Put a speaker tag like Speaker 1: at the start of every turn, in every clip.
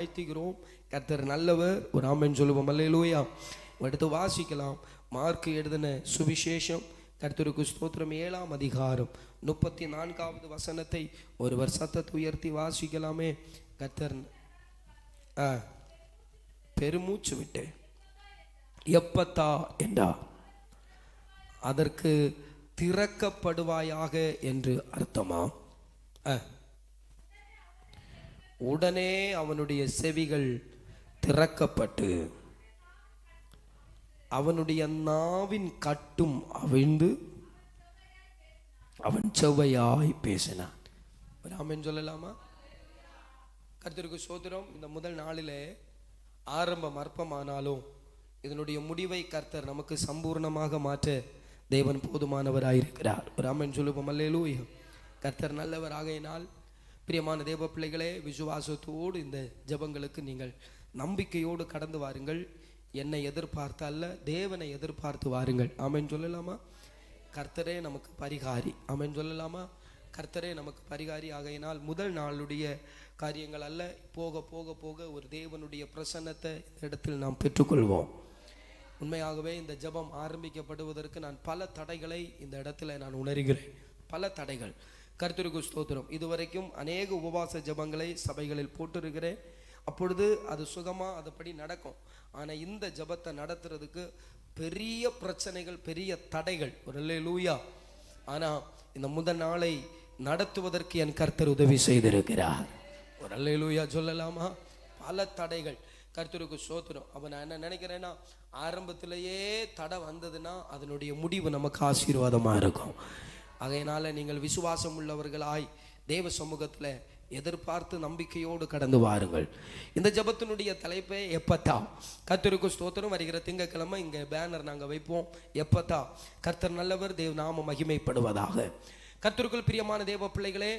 Speaker 1: வாழ்த்துகிறோம். கர்த்தர் நல்லவர். ஒரு ஆமென் சொல்லுவோம். அல்லேலூயா. அடுத்து வாசிக்கலாம். மார்க் எழுதின சுவிசேஷம், கர்த்தருக்கு ஸ்தோத்திரம், 7ஆம் அதிகாரம் 34வது வசனத்தை ஒருவர் சத்தத்தை உயர்த்தி வாசிக்கலாமே. கர்த்தர் பெருமூச்சு விட்டு எப்பத்தா என்றார். அதற்கு திறக்கப்படுவாயாக என்று அர்த்தமா? உடனே அவனுடைய செவிகள் திறக்கப்பட்டு அவனுடைய நாவின் கட்டும் அவிழ்ந்து அவன் செவ்வையாய் பேசினான். ஆமென் சொல்லலாமா? கர்த்தருக்கு ஸ்தோத்திரம். இந்த முதல் நாளிலே ஆரம்பம் அற்பமானாலும் இதனுடைய முடிவை கர்த்தர் நமக்கு சம்பூர்ணமாக மாற்ற தேவன் போதுமானவராயிருக்கிறார். ஒரு ஆமென் சொல்லுவோம். அல்லேலூயா. கர்த்தர் நல்லவர். ஆகையினால் பிரியமான தேவ பிள்ளைகளே, விசுவாசத்தோடு இந்த ஜெபங்களுக்கு நீங்கள் நம்பிக்கையோடு கடந்து வாருங்கள். என்னை எதிர்பார்த்து அல்ல, தேவனை எதிர்பார்த்து வாருங்கள். ஆமென் சொல்லலாமா? கர்த்தரே நமக்கு பரிகாரி. ஆமென் சொல்லலாமா? கர்த்தரே நமக்கு பரிகாரி. ஆகையினால் முதல் நாளுடைய காரியங்கள் அல்ல, போக போக போக ஒரு தேவனுடைய பிரசன்னத்தை இந்த இடத்தில் நாம் பெற்றுக்கொள்வோம். உண்மையாகவே இந்த ஜெபம் ஆரம்பிக்கப்படுவதற்கு நான் பல தடைகளை இந்த இடத்துல நான் உணர்கிறேன். பல தடைகள். கர்த்தருக்கு ஸ்தோத்திரம். இதுவரைக்கும் அநேக உபவாச ஜெபங்களை சபைகளில் போட்டிருக்கிறேன். அப்பொழுது அது சுகமாக அதுபடி நடக்கும். ஆனால் இந்த ஜெபத்தை நடத்துறதுக்கு பெரிய பிரச்சனைகள், பெரிய தடைகள். ஒரு அல்லேலூயா. ஆனால் இந்த முதல் நாளை நடத்துவதற்கு என் கர்த்தர் உதவி செய்திருக்கிறார். ஒரு அல்லேலூயா சொல்லலாமா? பல தடைகள். கர்த்தருக்கு ஸ்தோத்திரம். அப்போ நான் என்ன நினைக்கிறேன்னா, ஆரம்பத்திலேயே தடை வந்ததுன்னா அதனுடைய முடிவு நமக்கு ஆசீர்வாதமாக இருக்கும். அதனால் நீங்கள் விசுவாசம் உள்ளவர்களாய் தேவ சமூகத்தில் எதிர்பார்த்து நம்பிக்கையோடு கடந்து வாருங்கள். இந்த ஜெபத்தினுடைய தலைப்பே எப்பத்தா. கர்த்தருக்கு ஸ்தோத்திரம். வருகிற திங்கட்கிழமை இங்கே பேனர் நாங்கள் வைப்போம். எப்பத்தா, கர்த்தர் நல்லவர், தேவ நாம மகிமைப்படுவதாக. கர்த்தருக்குள் பிரியமான தேவ பிள்ளைகளே,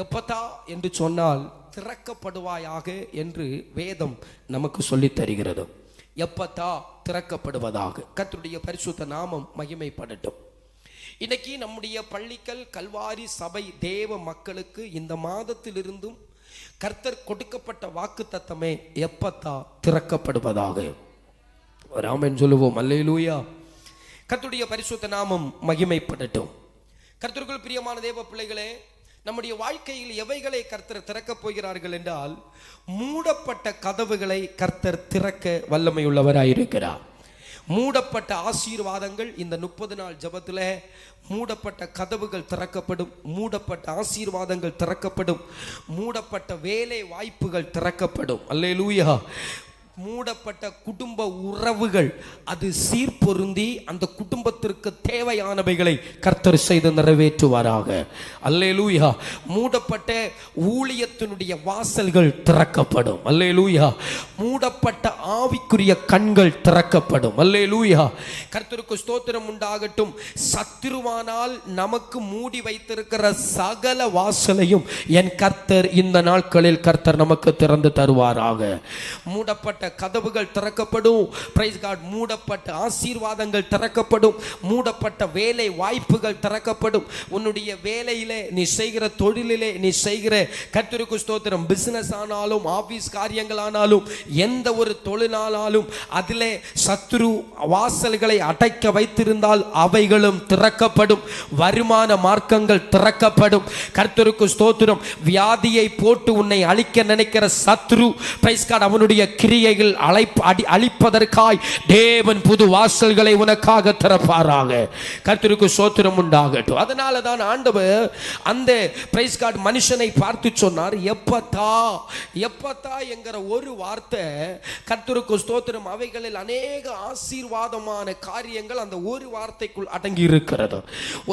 Speaker 1: எப்பத்தா என்று சொன்னால் திறக்கப்படுவாயாக என்று வேதம் நமக்கு சொல்லித் தருகிறது. எப்பத்தா, திறக்கப்படுவதாக. கர்த்தருடைய பரிசுத்த நாமம் மகிமைப்படட்டும். இன்னைக்கு நம்முடைய பள்ளிக்கல் கல்வாரி சபை தேவ மக்களுக்கு இந்த மாதத்திலிருந்தும் கர்த்தர் கொடுக்கப்பட்ட வாக்கு தத்தமே எப்பத்தா, திறக்கப்படுவதாக. ஆமென் சொல்லுவோம். அல்லேலூயா. கர்த்தருடைய பரிசுத்த நாமம் மகிமைப்படட்டும். கர்த்தருக்குள் பிரியமான தேவ பிள்ளைகளே, நம்முடைய வாழ்க்கையில் எவைகளை கர்த்தர் திறக்கப் போகிறார்கள் என்றால், மூடப்பட்ட கதவுகளை கர்த்தர் திறக்க வல்லமையுள்ளவராயிருக்கிறார். மூடப்பட்ட ஆசீர்வாதங்கள் இந்த 30 நாள் ஜெபத்தில் மூடப்பட்ட கதவுகள் திறக்கப்படும். மூடப்பட்ட ஆசீர்வாதங்கள் திறக்கப்படும். மூடப்பட்ட வேலை வாய்ப்புகள் திறக்கப்படும். அல்லேலூயா. மூடப்பட்ட குடும்ப உறவுகள் அது சீர்பொருந்தி அந்த குடும்பத்திற்கு தேவையானவைகளை கர்த்தர் செய்து நிறைவேற்றுவாராக. அல்லேலூயா. மூடப்பட்ட ஊழியத்தினுடைய வாசல்கள் திறக்கப்படும். அல்லேலூயா. மூடப்பட்ட ஆவிக்குரிய கண்கள் திறக்கப்படும். அல்லேலூயா. கர்த்தருக்கு ஸ்தோத்திரம் உண்டாகட்டும். சத்துருவானால் நமக்கு மூடி வைத்திருக்கிற சகல வாசலையும் என் கர்த்தர் இந்த நாட்களில் கர்த்தர் நமக்கு திறந்து தருவாராக. மூடப்பட்ட கதவுகள் திறக்கப்படும். Praise God. மூடப்பட்ட ஆசீர்வாதங்கள் திறக்கப்படும். மூடப்பட்ட வேலை வாய்ப்புகள் திறக்கப்படும். உன்னுடைய வேலையிலே, நீ செய்கிற தொழிலிலே, நீ செய்கிற கர்த்தருக்கு ஸ்தோத்திரம் பிசினஸ் ஆனாலும், ஆபீஸ் காரியங்கள் ஆனாலும், எந்த ஒரு தொழிலானாலும் அதிலே சத்துரு வாசல்களை அடைக்க வைத்திருந்தால் அவைகளும் திறக்கப்படும். வருமான மார்க்கங்கள் திறக்கப்படும். கர்த்தருக்கு ஸ்தோத்திரம். வியாதியை போட்டு உன்னை அழிக்க நினைக்கிற சத்துரு, பிரைஸ் காட், அவனுடைய கிரியை அழிப்பதற்காய் தேவன் புது வாசல்களை உனக்காக திறப்பாராக. கர்த்தருக்கு ஸ்தோத்திரம் உண்டாகட்டும். அதனால தான் ஆண்டவர் அந்த பிரைஸ் கார்டு மனுஷனை பார்த்து சொன்னார், எப்பத்தா. எப்பத்தா என்கிற ஒரு வார்த்தை கர்த்தருக்கு ஸ்தோத்திரம். அவைகளில் அநேக ஆசீர்வாதமான காரியங்கள் அந்த ஒரு வார்த்தைக்குள் அடங்கி இருக்கிறது.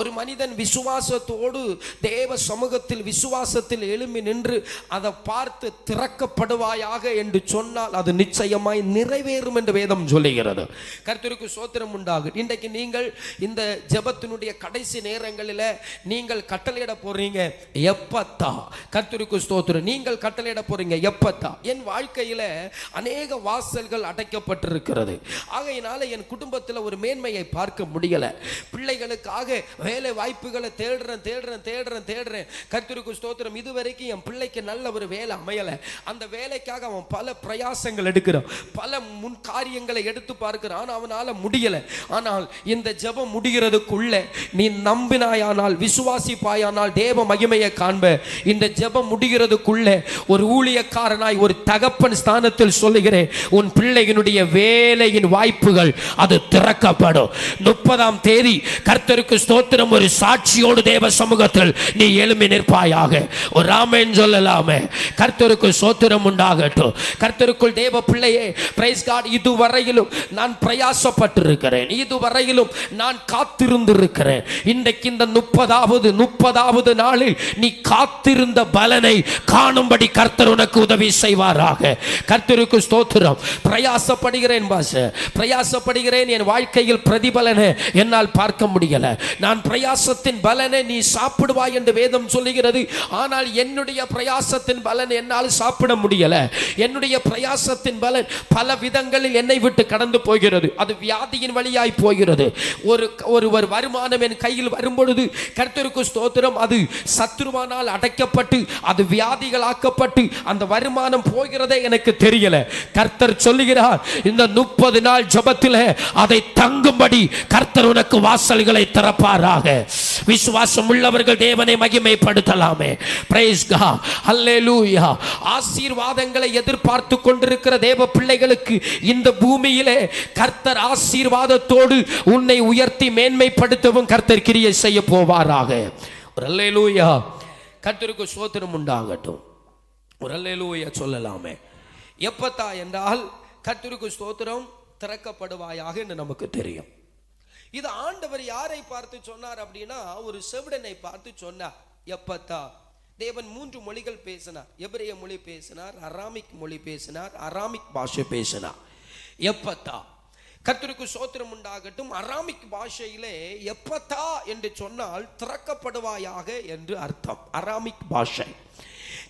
Speaker 1: ஒரு மனிதன் விசுவாசத்தோடு தேவ சமூகத்தில் விசுவாசத்தில் எழும்பி நின்று அதை பார்த்து திறக்கப்படுவாயாக என்று சொன்னால் அது நிச்சயம் நிச்சயமாய் நிறைவேறும் என்று வேதம் சொல்லுகிறது. கர்த்தருக்கு ஸ்தோத்திரம் உண்டாகும். இன்றைக்கு நீங்கள் இந்த ஜெபத்தினுடைய கடைசி நேரங்களில் நீங்கள் கட்டளையிட போறீங்க எப்பத்தா. கர்த்தருக்கு ஸ்தோத்திரம். நீங்கள் கட்டளையிட போறீங்க எப்பத்தா. என் வாழ்க்கையில அநேக வாசல்கள் அடைக்கப்பட்டிருக்கிறது. ஆகையினால என் குடும்பத்தில் ஒரு மேன்மையை பார்க்க முடியல. பிள்ளைகளுக்காக வேலை வாய்ப்புகளை தேடுறேன். கர்த்தருக்கு ஸ்தோத்திரம். இதுவரைக்கும் என் பிள்ளைக்கு நல்ல ஒரு வேலை அமையல. அந்த வேலைக்காக அவன் பல பிரயாசங்கள் எடுக்கிறான், பல முன் காரியங்களை எடுத்து பார்க்கிறான், அவனால முடியல. ஆனால் இந்த ஜெபம் முடிகிறதுக்குள்ள நீ நம்பினாயானால், விசுவாசிப்பாயானால் தேவ மகிமையை காண்ப. இந்த ஜெபம் முடிகிறதுக்குள்ள ஒரு ஊழியக்காரனாய் ஒரு தகப்பன் ஸ்தானத்தில் சொல்லுகிறேன், உன் பிள்ளைகளுடைய வேலையின் வாய்ப்புகள் அது திறக்கப்படும். 30ஆம் தேதி கர்த்தருக்கு ஸ்தோத்திரம் ஒரு சாட்சியோடு தேவ சமூகத்தில் நீ எழும்பி நிற்பாயாக. ஒரு ஆமென் சொல்லலாமே. கர்த்தருக்கு ஸ்தோத்திரம் உண்டாகட்டும். கர்த்தருக்குள் தேவ பிள்ளையே, பிரைஸ் காட். இதுவரையிலும் நான் பிரயாசப்பட்டிருக்கிறேன், இதுவரையிலும் நான் காத்திருந்திருக்கிறேன். இன்றைக்கு இந்த 30வது நாளில் நீ காத்திருந்த பலனை காணும்படி கர்த்தர் உனக்கு உதவி செய்வாராக. கர்த்தருக்கு ஸ்தோத்திரம். பிரயாசப்படுகிறேன் பாஸ்டர், பிரயாசப்படுகிறேன், என் வாழ்க்கையில் பிரதிபலனை என்னால் பார்க்க முடியல. நான் பிரயாசத்தின் பலனை நீ சாப்பிடுவாய் என்று வேதம் சொல்லுகிறது. ஆனால் என்னுடைய பிரயாசத்தின் பலன் என்னால் சாப்பிட முடியல. என்னுடைய பிரயாசத்தின் பலன் பல விதங்களில் என்னை விட்டு கடந்து போகிறது. அது வியாதியின் வழியாய் போகிறது. ஒரு வருமானம் என் கையில் வரும்பொழுது கர்த்தருக்கு ஸ்தோத்திரம், அது சத்துருவானால் அடைக்கப்பட்டு அது வியாதிகளாக்கப்பட்டு அந்த வருமானம் போகிறதே எனக்கு தெரியல. கர்த்தர் சொல்லுகிறார், இந்த 30 நாள் ஜெபத்தில் அதை தங்கும்படி கர்த்தர் உனக்கு வாசல்களை திறப்பாராக. விசுவாசம் உள்ளவர்கள் தேவனை மகிமைப்படுத்தலாமே. பிரைஸ் காட், ஹல்லேலூயா. ஆசீர்வாதங்களை எதிர்பார்த்து கொண்டிருக்கிற தேவ பிள்ளைகளுக்கு இந்த பூமியிலே கர்த்தர் ஆசீர்வாதத்தோடு உன்னை உயர்த்தி மேன்மைப்படுத்தவும் கர்த்தர் கிரியை செய்ய போவாராக. ஒரு ஹல்லேலூயா. கர்த்தருக்கு ஸ்தோத்திரம் உண்டாகட்டும். ஒரு ஹல்லேலூயா சொல்லலாமே. எப்பத்தா என்றால் கர்த்தருக்கு ஸ்தோத்திரம் திறக்கப்படுவாயாக என்று நமக்கு தெரியும். இது ஆண்டவர் யாரை பார்த்து சொன்னார் அப்படின்னா, ஒரு செவிடனை பார்த்து சொன்னார் எப்பத்தா. தேவன் 3 மொழிகள் பேசினார். எபிரேய மொழி பேசினார், அராமிக் மொழி பேசினார், அராமிக் பாஷை பேசினார். எப்பத்தா. கர்த்தருக்கு ஸ்தோத்திரம் உண்டாகட்டும். அராமிக் பாஷையிலே எப்பத்தா என்று சொன்னால் திறக்கப்படுவாயாக என்று அர்த்தம். அராமிக் பாஷை.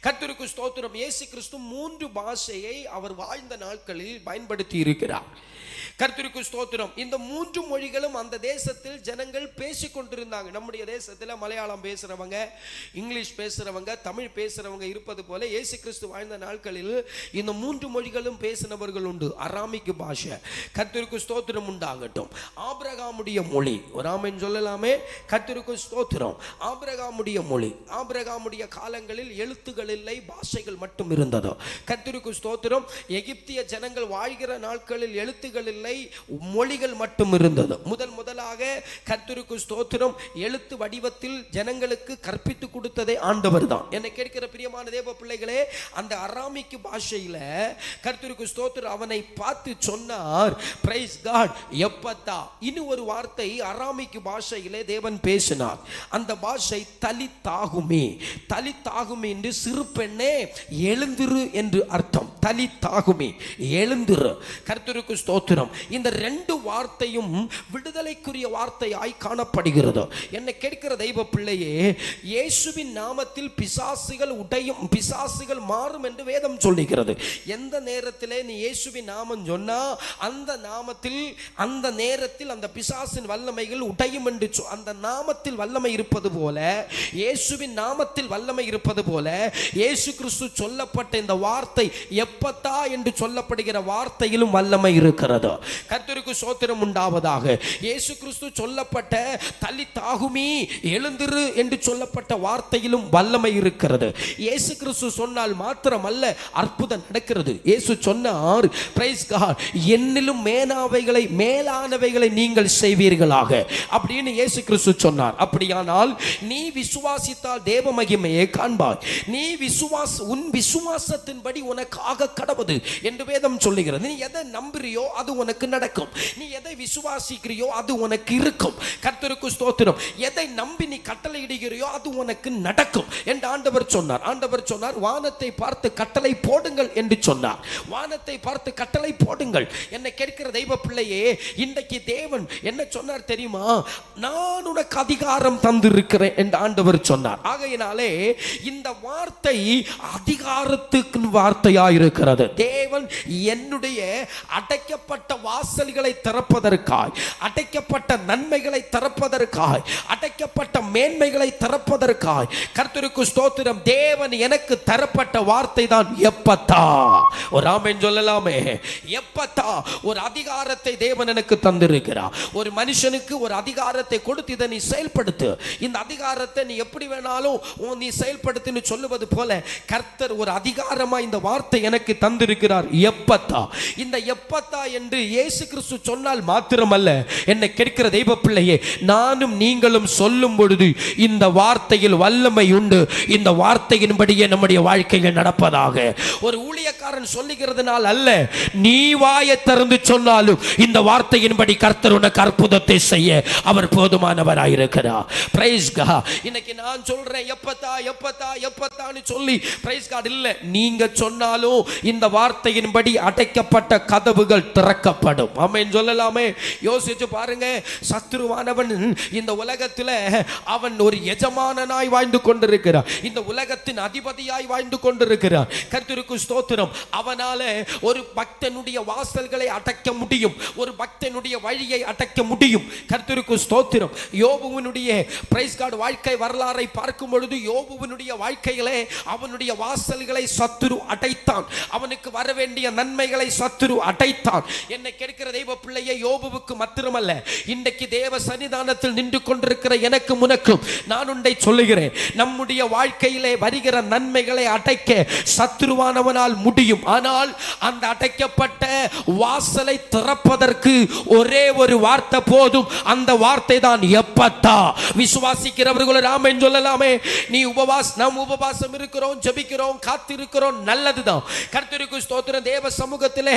Speaker 1: கர்த்தருக்கு ஸ்தோத்திரம். இயேசு கிறிஸ்து 3 பாஷையை அவர் வாழ்ந்த நாட்களில் பயன்படுத்தி இருக்கிறார். கர்த்தருக்கு ஸ்தோத்திரம். இந்த 3 மொழிகளும் அந்த தேசத்தில் ஜனங்கள் பேசி கொண்டிருந்தாங்க. நம்முடைய தேசத்தில் மலையாளம் பேசுறவங்க, இங்கிலீஷ் பேசுறவங்க, தமிழ் பேசுறவங்க இருப்பது போல இயேசு கிறிஸ்து வாழ்ந்த நாட்களில் இந்த 3 மொழிகளும் பேசினவர்கள் உண்டு. அராமிக் பாஷை. கர்த்தருக்கு ஸ்தோத்திரம் உண்டாகட்டும். ஆபிரகாமுடைய மொழி. ஒரு ஆமென் சொல்லலாமே. கர்த்தருக்கு ஸ்தோத்திரம். ஆபிரகாமுடைய மொழி. ஆபிரகாமுடைய காலங்களில் எழுத்துக்கள் இல்லை, பாஷைகள் மட்டும் இருந்தது. கர்த்தருக்கு ஸ்தோத்திரம். எகிப்திய ஜனங்கள் வாழ்கிற நாட்களில் எழுத்துக்கள் இல்லை, மொழிகள் மட்டும் இருந்தது. முதலாக கர்த்தருக்கு ஸ்தோத்திரம் எழுத்து வடிவத்தில் ஜனங்களுக்கு கற்பித்து கொடுத்ததே ஆண்டவர் தான். என்னை கேட்கிற பிரியமான தேவ பிள்ளைகளே, அந்த அராமிக் பாஷையில கர்த்தருக்கு ஸ்தோத்திரம் அவனை பார்த்து சொன்னார், பிரைஸ் காட், எப்பத்தா. இன்னும் ஒரு வார்த்தை அராமிக் பாஷையிலே தேவன் பேசினார். அந்த பாஷை தலித்தாகுமே. தலித்தாகுமே என்று சிறு பெண்ணே எழுந்திரு என்று அர்த்தம். தலித்தாகுமே, எழுந்திரு. கர்த்தருக்கு ஸ்தோத்திரம். இந்த 2 வார்த்தையும் விடுதலைக்குரிய வார்த்தையாய் காணப்படுகிறது. என்னை கேட்கிற தெய்வ பிள்ளையே, இயேசுவின் நாமத்தில் பிசாசுகள் உடையும், பிசாசுகள் மாறும் என்று வேதம் சொல்லுகிறது. எந்த நேரத்திலே நீ இயேசுவின் நாமம் சொன்னா அந்த நாமத்தில், அந்த நேரத்தில் அந்த பிசாசின் வல்லமைகள் உடையும் என்று அந்த நாமத்தில் வல்லமை இருப்பது போல, இயேசுவின் நாமத்தில் வல்லமை இருப்பது போல, இயேசு கிறிஸ்து சொல்லப்பட்ட இந்த வார்த்தை எப்பத்தா என்று சொல்லப்படுகிற வார்த்தையிலும் வல்லமை இருக்கிறது. கர்த்தருக்கு ஸ்தோத்திரம் உண்டாவதாக. இயேசு கிறிஸ்து சொல்லப்பட்ட தலித்தாகுமி, எழுந்திரு என்று சொல்லப்பட்ட வார்த்தையிலும் வல்லமை இருக்கிறது. இயேசு கிறிஸ்து சொன்னால் மாத்திரமல்ல, அற்புதம் நடக்கிறது. இயேசு சொன்னார், பிரைஸ் காட், என்னிலும் மேலானவைகளை நீங்கள் செய்வீர்களாக அப்படின்னு இயேசு கிறிஸ்து சொன்னார். அப்படியானால் நீ விசுவாசித்தால் தேவ மகிமையை காண்பாய். நீ உன் விசுவாசத்தின்படி உனக்காக ஆக கடவுது என்று வேதம் சொல்லுகிறது. நீ எதை நம்புறியோ அது உனக்கு நடக்கும். நீ எதை விசுவாசிக்கிறியோ அது உனக்கு இருக்கும். கர்த்தருக்கு ஸ்தோத்திரம். எதை நம்பி நீ கட்டளையிடுகிறியோ அது உனக்கு நடக்கும் என்று ஆண்டவர் சொன்னார். ஆண்டவர் சொன்னார், வானத்தை பார்த்து கட்டளை போடுங்கள் என்று சொன்னார். வானத்தை பார்த்து கட்டளை போடுங்கள். என்னை கேட்கிற தெய்வ பிள்ளையே, இன்றைக்கு தேவன் என்ன சொன்னார் தெரியுமா? நான் உனக்கு அதிகாரம் தந்திருக்கிறேன் என்று ஆண்டவர் சொன்னார். ஆகையினாலே இந்த வார்த்தை அதிகாரத்துக்கு வார்த்தையாயிருக்கிறது. தேவன் என்னுடைய அடைக்கப்பட்ட வாசல்களை திறப்பதற்காய், அடைக்கப்பட்ட நன்மைகளை திறப்பதற்காய், அடைக்கப்பட்ட மேன்மைகளை திறப்பதற்காய், கர்த்தருக்கு ஸ்தோத்திரம், தேவன் எனக்கு தரப்பட்ட வார்த்தை தான் எப்பத்தா. ஒரு ஆமென் சொல்லலாமே. எப்பத்தா ஒரு அதிகாரத்தை தேவன் எனக்கு தந்திருக்கிறார். ஒரு மனுஷனுக்கு ஒரு அதிகாரத்தை கொடுத்து இதை நீ செயல்படுத்து, இந்த அதிகாரத்தை நீ எப்படி வேணாலும் நீ செயல்படுத்துன்னு சொல்லுவது போல கர்த்தர் ஒரு அதிகாரமா இந்த வார்த்தை எனக்கு தந்திருக்கிறார். எப்பத்தா. இந்த எப்பத்தா என்று இயேசு கிறிஸ்து சொன்னால் மாத்திரமல்ல, என்னை கேட்கிற தெய்வ பிள்ளையே, நானும் நீங்களும் சொல்லும் பொழுது இந்த வார்த்தையில் வல்லமை உண்டு. இந்த வார்த்தையின்படியே நம்முடைய வாழ்க்கையில் நடப்பதாக. ஒரு ஊழியக்காரன் சொல்லுகிறதுனால் அல்ல, நீ வாயை திறந்து சொன்னாலும் இந்த வார்த்தையின்படி கர்த்தர் உனக்கு அற்புதத்தை செய்ய அவர் போதுமானவராயிருக்கிறார். Price God. இன்னைக்கு நான் சொல்றேன் எப்பத்தா எப்பத்தா எப்பத்தான்னு சொல்லி பிரைஸ் காட் இல்ல, நீங்க சொன்னாலும் இந்த வார்த்தையின்படி அடைக்கப்பட்ட கதவுகள் திறக்கப்படும். ஆமென் சொல்லலாமே. யோசிச்சு பாருங்க, சத்துருவானவன் இந்த உலகத்தில் அவன் ஒரு எஜமானனாய் வாழ்ந்து கொண்டிருக்கிறான். இந்த உலகத்தின் அதிபதியாய் வாழ்ந்து கொண்டிருக்கிறான். கர்த்தருக்கு ஸ்தோத்திரம். அவனால ஒரு பக்தனுடைய வாசல்களை அடைக்க முடியும், ஒரு பக்தனுடைய வழியை அடைக்க முடியும். கர்த்தருக்கு ஸ்தோத்திரம். யோபுவினுடைய பிரைஸ் காட் வாழ்க்கை வரலாறை பார்க்கும் பொழுது யோபுவினுடைய வாழ்க்கையிலே அவனுடைய வாசல்களை சத்துரு அடைத்தான். அவனுக்கு வர வேண்டிய நன்மைகளை சத்துரு அடைத்தான். என்னை கேட்கிற தெய்வ பிள்ளையை, யோபுவுக்கு மாத்திரமல்ல, இன்றைக்கு தேவ சன்னிதானத்தில் நின்று கொண்டிருக்கிற எனக்கு முனக்கும் நான் உன்னை சொல்லுகிறேன், நம்முடைய வாழ்க்கையிலே வருகிற நன்மைகளை அடைக்க சத்துருவானவனால் முடியும். ஆனால் அந்த அடைக்கப்பட்ட வாசலை திறப்பதற்கு ஒரே ஒரு வார்த்தை போதும். அந்த வார்த்தை தான் எப்பத்தா. விசுவாசிக்கிறவர்கள் ஆமென் சொல்லலாமே. நீ நாம் உபவாசம் இருக்கிறோம், ஜெபிக்கிறோம், காத்திருக்கிறோம், நல்லதுதான். கர்த்தருக்கு ஸ்தோத்திரம். தேவ சமூகத்திலே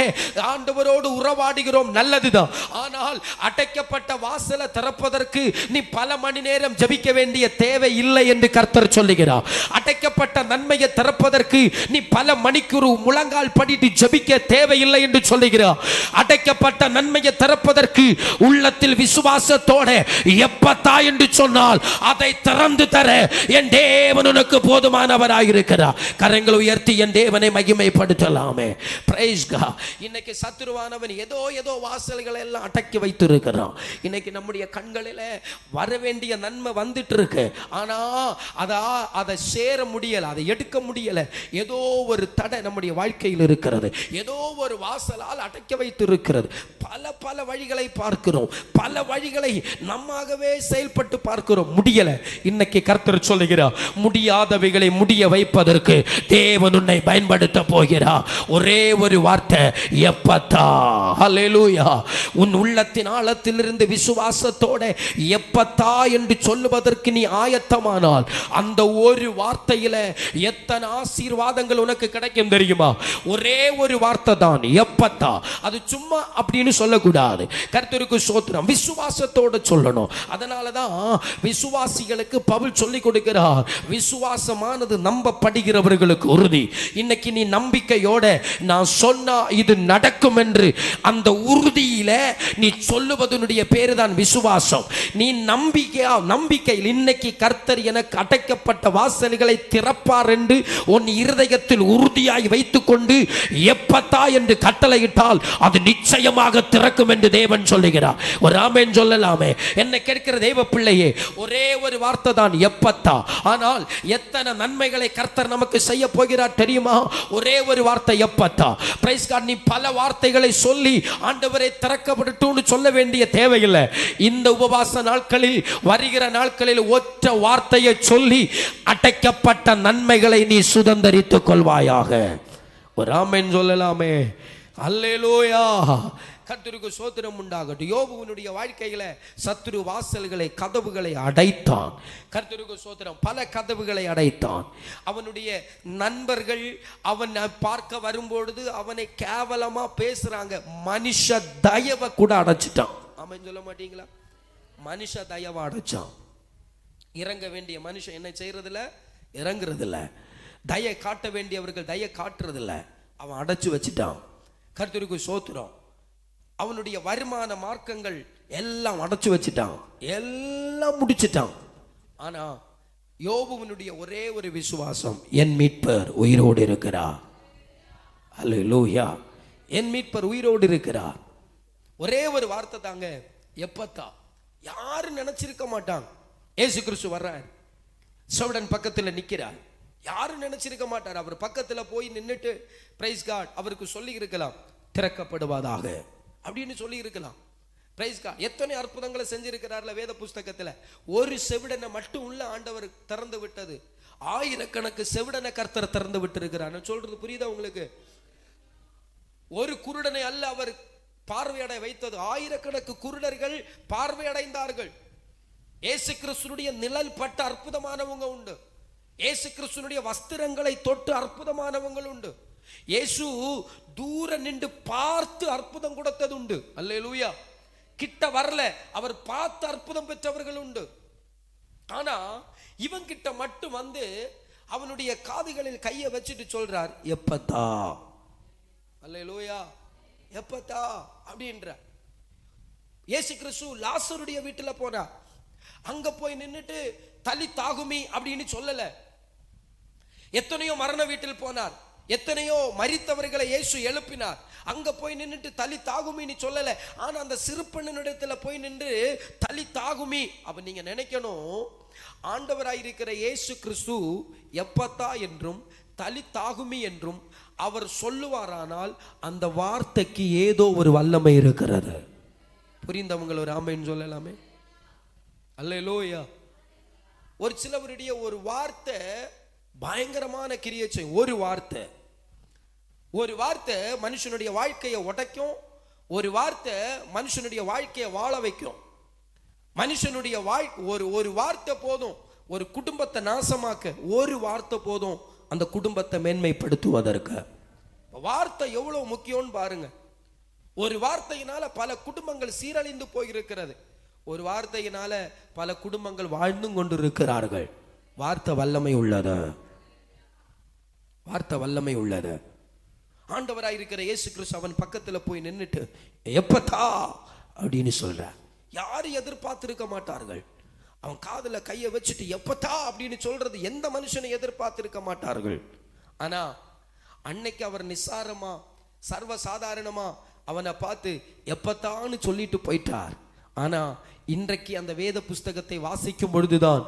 Speaker 1: ஆண்டவரோடு உறவாடுகிறோம், நல்லதுதான். ஆனால் அடைக்கப்பட்ட வாசலை திறப்பதற்கு நீ பல மணி நேரம் ஜெபிக்க வேண்டிய தேவை இல்லை என்று கர்த்தர் சொல்லுகிறார். அடைக்கப்பட்ட நன்மையை திறப்பதற்கு நீ பல மணிக்கூறு முழங்கால் படிட்டு ஜெபிக்க தேவையில்லை என்று சொல்லுகிறார். அடைக்கப்பட்ட நன்மையை திறப்பதற்கு உள்ளத்தில் விசுவாசத்தோட எப்பத்தா என்று சொன்னால் அதை திறந்து தர என் தேவன் உனக்கு போதுமானவராயிருக்கிறார். கரங்களை உயர்த்தி என் தேவனை மகிமைப்படுத்தலாமே. Price God. இன்னைக்கு சத்துருவானவன் ஏதோ வாசல்களை எல்லாம் அடக்கி வைத்திருக்கிறான். இன்னைக்கு நம்முடைய கண்களில் வர வேண்டிய நன்மை வந்துட்டு இருக்கு, ஆனா அதை சேர முடியல, அதை எடுக்க முடியல. ஏதோ ஒரு தடை நம்முடைய வாழ்க்கையில் இருக்கிறது, ஏதோ ஒரு வாசலால் அடக்கி வைத்திருக்கிறது. பல வழிகளை பார்க்கிறோம், பல வழிகளை நம்மாகவே செயல்பட்டு பார்க்கிறோம், முடியல. இன்னைக்கு கர்த்தர் சொல்லுகிறார், முடியாதவைகளை முடிய வைப்பதற்கு தேவன் உன்னை பயன்படுத்த போகிறார். ஒரே ஒரு வார்த்தை, எப்பத்தா. ஹல்லேலூயா. உன் உள்ளத்தின் ஆழத்திலிருந்து விசுவாசத்தோட எப்பத்தா என்று சொல்லுவதற்கு நீ ஆயத்தமானால் அந்த ஒரு வார்த்தையில எத்தனை ஆசீர்வாதங்கள் உனக்கு கிடைக்கும் தெரியுமா? ஒரே ஒரு வார்த்தை தான், எப்பத்தா. அது சும்மா அப்படின்னு சொல்லக்கூடாது. கர்த்தருக்கு ஸ்தோத்திரம். விசுவாசத்தோட சொல்லணும். அதனாலதான் விசுவாசிகளுக்கு பவுல் சொல்லிக் கொடுக்கிறார், விசுவாசமானது நம்பப்படுகிறவர்களுக்கு உறுதி. இன்னைக்கு நீ நம்பிக்கையோட நான் சொன்னா இது நடக்கும் என்று அந்த உறுதியில நீ சொல்லுவதனுடைய பேரு தான் விசுவாசம். நீ நம்பிக்கையில் இன்னைக்கு கர்த்தர் எனக்கு அடைக்கப்பட்ட வாசல்களை திறப்பார் என்று உன் இருதயத்தில் உறுதியாய் வைத்துக் கொண்டு எப்பத்தா என்று கட்டளையிட்டால் அது நிச்சயமாக திறக்கும் என்று தேவன் சொல்லுகிறார். ஒரு ஆமென் சொல்லலாமே. என்னை கேட்கிற தெய்வ பிள்ளையே, ஒரே ஒரு வார்த்தை தான் எப்பத்தா. ஆனால் எத்தனை நன்மைகளை கர்த்தர் நமக்கு செய்ய போகிறார் தெரியுமா? ஒரே ஒரு வார்த்தை, எப்பத்தா. Price God. நீ பல வார்த்தைகளை சொல்லி ஆண்டவரை திறக்கப்படட்டும்னு சொல்ல வேண்டிய தேவையில்லை. இந்த உபவாச நாட்களில், வருகிற நாட்களில் ஒற்ற வார்த்தையை சொல்லி அடைக்கப்பட்ட நன்மைகளை நீ சுதந்தரித்துக் கொள்வாயாக. ஒரு ஆமென் சொல்லலாமே. அல்லேலூயா. கர்த்தருக்கு ஸ்தோத்திரம் உண்டாகட்டும். யோபுவினுடைய வாழ்க்கையில சத்துரு வாசல்களை, கதவுகளை அடைத்தான். கர்த்தருக்கு ஸ்தோத்திரம். பல கதவுகளை அடைத்தான். அவனுடைய நண்பர்கள் அவனை பார்க்க வரும்பொழுது அவனை கேவலமா பேசுறாங்க. மனுஷ தயவை கூட அடைச்சிட்டான். ஆமென் சொல்ல மாட்டீங்களா? மனுஷ தயவை அடைச்சான். இறங்க வேண்டிய மனுஷன் என்ன செய்யறதில்ல? இறங்குறதில்ல. தயை காட்ட வேண்டியவர்கள் தயை காட்டுறதில்ல. அவன் அடைச்சு வச்சுட்டான். கர்த்தருக்கு ஸ்தோத்திரம். அவனுடைய வருமான மார்க்கங்கள் எல்லாம் அடைச்சு வச்சுட்டான், எல்லாம் முடிச்சிட்டான். ஆனா யோபுவினுடைய ஒரே ஒரு விசுவாசம், என் மீட்பர் உயிரோடு இருக்கிறார். அல்லேலூயா. என் மீட்பர் உயிரோடு இருக்கிறார். ஒரே ஒரு வார்த்தை தாங்க, எப்பத்தா. யாரும் நினைச்சிருக்க மாட்டாங்க. இயேசு கிறிஸ்து வர்றார், சவுடன் பக்கத்தில் நிற்கிறார். யாரும் நினைச்சிருக்க மாட்டார். அவர் பக்கத்துல போய் நின்னுட்டு பிரைஸ் காட் அவருக்கு சொல்லி இருக்கலாம், திறக்கப்படுவதாக அப்படின்னு சொல்லி இருக்கலாம். Praise God. எத்தனை அற்புதங்களை செஞ்சிருக்கிறார்ல வேத புஸ்தகத்துல. ஒரு செவிடனை மட்டும் உள்ள ஆண்டவர் திறந்து விட்டது. ஆயிரக்கணக்கு செவிடனை கர்த்தர் திறந்து விட்டு இருக்கிறார். நான் சொல்றது புரியுதா உங்களுக்கு? ஒரு குருடனை அல்ல அவர் பார்வையடை வைத்தது, ஆயிரக்கணக்கு குருடர்கள் பார்வையடைந்தார்கள். இயேசு கிறிஸ்துனுடைய நிழல் பட்ட அற்புதமானவங்க உண்டு. இயேசு கிறிஸ்துனுடைய வஸ்திரங்களை தொட்டு அற்புதமானவங்க உண்டு. இயேசு தூர நின்று பார்த்து அற்புதம் கொடுத்தது உண்டு. அல்லேலூயா. கிட்ட வரல, அவர் பார்த்து அற்புதம் பெற்றவர்கள் உண்டு. ஆனா இவன் கிட்ட மட்டும் வந்து அவனுடைய காதுகளில் கையை வச்சுட்டு சொல்றார், எப்பத்தா. அல்லேலூயா. எப்பத்தா அப்படின்ற. இயேசு கிறிஸ்து லாசருடைய வீட்டுல போனார். அங்க போய் நின்னுட்டு தலி தாகுமி அப்படின்னு சொல்லல. எத்தனையோ மரண வீட்டில் போனார், எத்தனையோ மரித்தவர்களை இயேசு எழுப்பினார். அங்க போய் நின்னுட்டு தலி தாகுமின்னு சொல்லல. ஆனா அந்த சிறு பெண்ணிடத்துல போய் நின்று தலி தாகுமி. அப்ப நீங்க நினைக்கணும், ஆண்டவராயிருக்கிற இயேசு கிறிஸ்து எப்பத்தா என்றும் தலி தாகுமி என்றும் அவர் சொல்லுவாரானால் அந்த வார்த்தைக்கு ஏதோ ஒரு வல்லமை இருக்கிறது. புரிந்தவங்க ஒரு ஆமைன்னு சொல்லலாமே. அல்லேலூயா. ஒரு சிலவருடைய ஒரு வார்த்தை பயங்கரமான கிரியை செய்யும். ஒரு வார்த்தை மனுஷனுடைய வாழ்க்கையை உடைக்கும். ஒரு வார்த்தை மனுஷனுடைய வாழ்க்கையை வாழ வைக்கும். மனுஷனுடைய ஒரு வார்த்தை போதும் ஒரு குடும்பத்தை நாசமாக்க. ஒரு வார்த்தை போதும் அந்த குடும்பத்தை மேன்மைப்படுத்துவதற்கு. வார்த்தை எவ்வளவு முக்கியம்னு பாருங்க. ஒரு வார்த்தையினால பல குடும்பங்கள் சீரழிந்து போயிருக்கிறது. ஒரு வார்த்தையினால பல குடும்பங்கள் வாழ்ந்து கொண்டிருக்கிறார்கள். வார்த்தை வல்லமை உள்ளது. வார்த்தை வல்லமை உள்ளது. ஆண்டவராயிருக்கிற இயேசு கிறிஸ்து அவன் பக்கத்துல போய் நின்னுட்டு எப்பத்தா அப்படின்னு சொல்ற. யாரும் எதிர்பார்த்திருக்க மாட்டார்கள். அவன் காதுல கையை வச்சுட்டு எப்பத்தா அப்படின்னு சொல்றது எந்த மனுஷனை எதிர்பார்த்திருக்க மாட்டார்கள். ஆனா அன்னைக்கு அவர் நிசாரமா சர்வசாதாரணமா அவனை பார்த்து எப்பத்தான்னு சொல்லிட்டு போயிட்டார். ஆனா இன்றைக்கு அந்த வேத புஸ்தகத்தை வாசிக்கும் பொழுதுதான்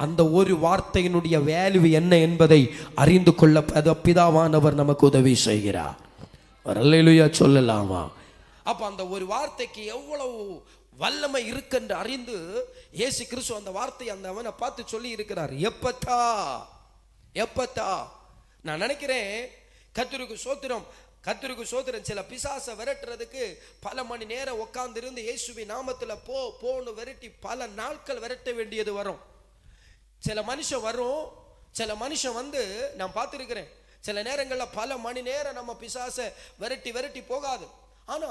Speaker 1: அந்த ஒரு வார்த்தையினுடைய வேல்யூ என்ன என்பதை அறிந்து கொள்ள பிதாவானவர் நமக்கு உதவி செய்கிறார். அல்லேலூயா சொல்லலாமா? அப்ப அந்த ஒரு வார்த்தைக்கு எவ்வளவு வல்லமை இருக்குன்னு அறிந்து இயேசு கிறிஸ்து அந்த வார்த்தையை அந்த அவனை பார்த்து சொல்லி இருக்கிறார், எப்பத்தா எப்பத்தா. நான் நினைக்கிறேன் கர்த்தருக்கு ஸ்தோத்திரம், கர்த்தருக்கு ஸ்தோத்திரம். சில பிசாசை விரட்டுறதுக்கு பல மணி நேரம் உட்கார்ந்து இருந்து இயேசுவின் நாமத்துல போன்னு விரட்டி பல நாட்கள் விரட்ட வேண்டியது வரும். சில மனுஷன் வரும், சில மனுஷன் வந்து நான் பார்த்திருக்கிறேன், சில நேரங்கள்ல பல மணி நேரம் நம்ம பிசாசை விரட்டி போகாது. ஆனா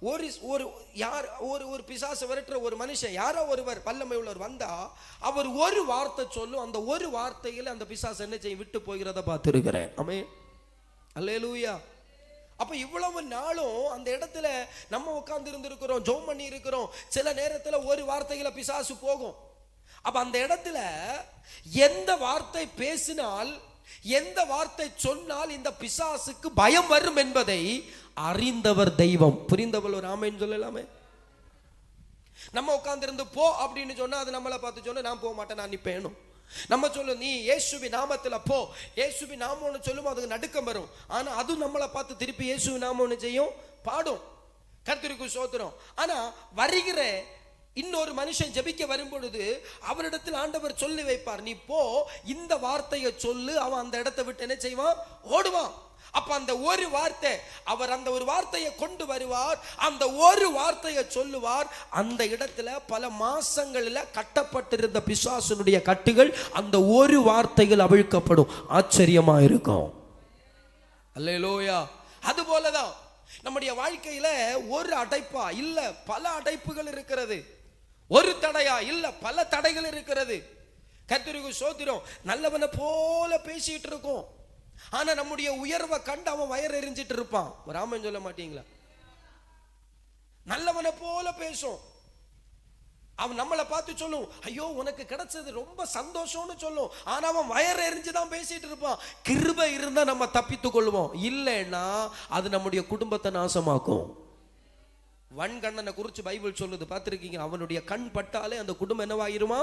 Speaker 1: ஒரு பிசாசை விரட்டுற ஒரு மனுஷன் யாரோ ஒருவர் வல்லமை உள்ளவர் வந்தா அவர் ஒரு வார்த்தை சொல்லும். அந்த ஒரு வார்த்தையில அந்த பிசாசு என்ன செய்ய விட்டு போகிறத பார்த்திருக்கிறேன். ஆமென். அல்லேலூயா. அப்ப இவ்வளவு நாளும் அந்த இடத்துல நம்ம உட்கார்ந்து இருந்திருக்கிறோம், ஜெபம் பண்ணி இருக்கிறோம். சில நேரத்துல ஒரு வார்த்தையில பிசாசு போகும். அப்ப அந்த இடத்துல எந்த வார்த்தை பேசினால், எந்த வார்த்தை சொன்னால் இந்த பிசாசுக்கு பயம் வரும் என்பதை அறிந்தவர் தெய்வம். புரிந்தவள் ஒரு ஆமைன்னு சொல்லலாமே. நம்ம உட்கார்ந்து இருந்து போ அப்படின்னு சொன்னா அது நம்மளை பார்த்து சொன்னா நான் போக மாட்டேன், நான் நிப்பேனும். நம்ம சொல்லும் நீ இயேசுவி நாமத்துல போ, இயேசுவி நாமம்னு சொல்லும், அதுக்கு நடுக்கம் வரும். ஆனா அது நம்மளை பார்த்து திருப்பி இயேசுவி நாமம்னு செய்யும், பாடும். கர்த்தருக்கு ஸ்தோத்திரம். ஆனா வருகிற இன்னொரு மனுஷன் ஜெபிக்க வரும் பொழுது அவரிடத்தில் ஆண்டவர் சொல்லி வைப்பார், நீ போ இந்த வார்த்தையை சொல்லு. அவன் அந்த இடத்தை விட்டு என்ன செய்வான்? ஓடுவான். அப்ப அந்த ஒரு வார்த்தை, அவர் அந்த ஒரு வார்த்தையை கொண்டு வருவார், அந்த ஒரு வார்த்தையை சொல்லுவார். அந்த இடத்துல பல மாசங்களில் கட்டப்பட்டிருந்த பிசாசுனுடைய கட்டுகள் அந்த ஒரு வார்த்தைகள் அவிழ்க்கப்படும். ஆச்சரியமா இருக்கும். அல்லேலூயா. அது போலதான் நம்முடைய வாழ்க்கையில ஒரு அடைப்பா இல்ல, பல அடைப்புகள் இருக்கிறது. ஒரு தடையா இல்ல, பல தடைகள் இருக்கிறது. கர்த்தருக்கு ஸ்தோத்திரம். நல்லவனை போல பேசிட்டு இருக்கோம், ஆனா நம்முடைய உயர்வை கண்டு அவன் வயர் எரிஞ்சிட்டு இருப்பான். ராமன் சொல்ல மாட்டீங்களா? நல்லவனை போல பேசும், அவன் நம்மளை பார்த்து சொல்லும், ஐயோ உனக்கு கிடைச்சது ரொம்ப சந்தோஷம்னு சொல்லும். ஆனா அவன் வயர் எரிஞ்சுதான் பேசிட்டு இருப்பான். கிருபை இருந்தா நம்ம தப்பித்துக் கொள்வோம், இல்லைன்னா அது நம்முடைய குடும்பத்தை நாசமாக்கும். வன்கண்ணனை குறித்து பைபிள் சொல்லுது, பார்த்திருக்கீங்க? அவனுடைய கண் பட்டாலே அந்த குடும்பம் என்னவாயிருமா?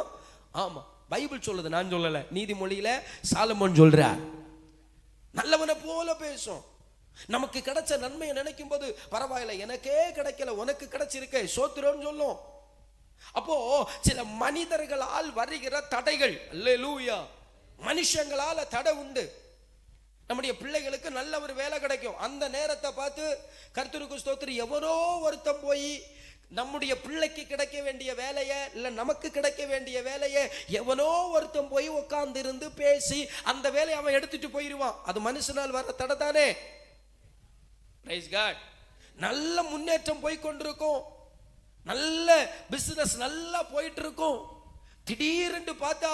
Speaker 1: ஆமா, பைபிள் சொல்லுது, நான் சொல்லல. நீதிமொழியில சாலமோன் சொல்றார். நல்லவனை போல பேசும். நமக்கு கிடைச்ச நன்மையை நினைக்கும் போது பரவாயில்ல, எனக்கே கிடைக்கல, உனக்கு கிடைச்சிருக்க, சோத்திரம்னு சொல்லும். அப்போ சில மனிதர்களால் வருகிற தடைகள், அல்லேலூயா, மனுஷங்களால தடை உண்டு. நம்முடைய பிள்ளைகளுக்கு நல்ல ஒரு வேலை கிடைக்கும், அந்த நேரத்தை பார்த்து கர்த்தருக்கு ஸ்தோத்திரம், எவனோ ஒருத்தன் போய் நம்முடைய பிள்ளைக்கு கிடைக்க வேண்டிய வேலையை இல்ல நமக்கு கிடைக்க வேண்டிய வேலையை எவனோ ஒருத்தன் போய் உட்கார்ந்து இருந்து பேசி அந்த வேலையை அவன் எடுத்துட்டு போயிருவான். அது மனுஷனால் வர தடை தானே. Praise God. நல்ல முன்னேற்றம் போய் கொண்டிருக்கும், நல்ல பிசினஸ் நல்லா போயிட்டு இருக்கும். திடீரென்று பார்த்தா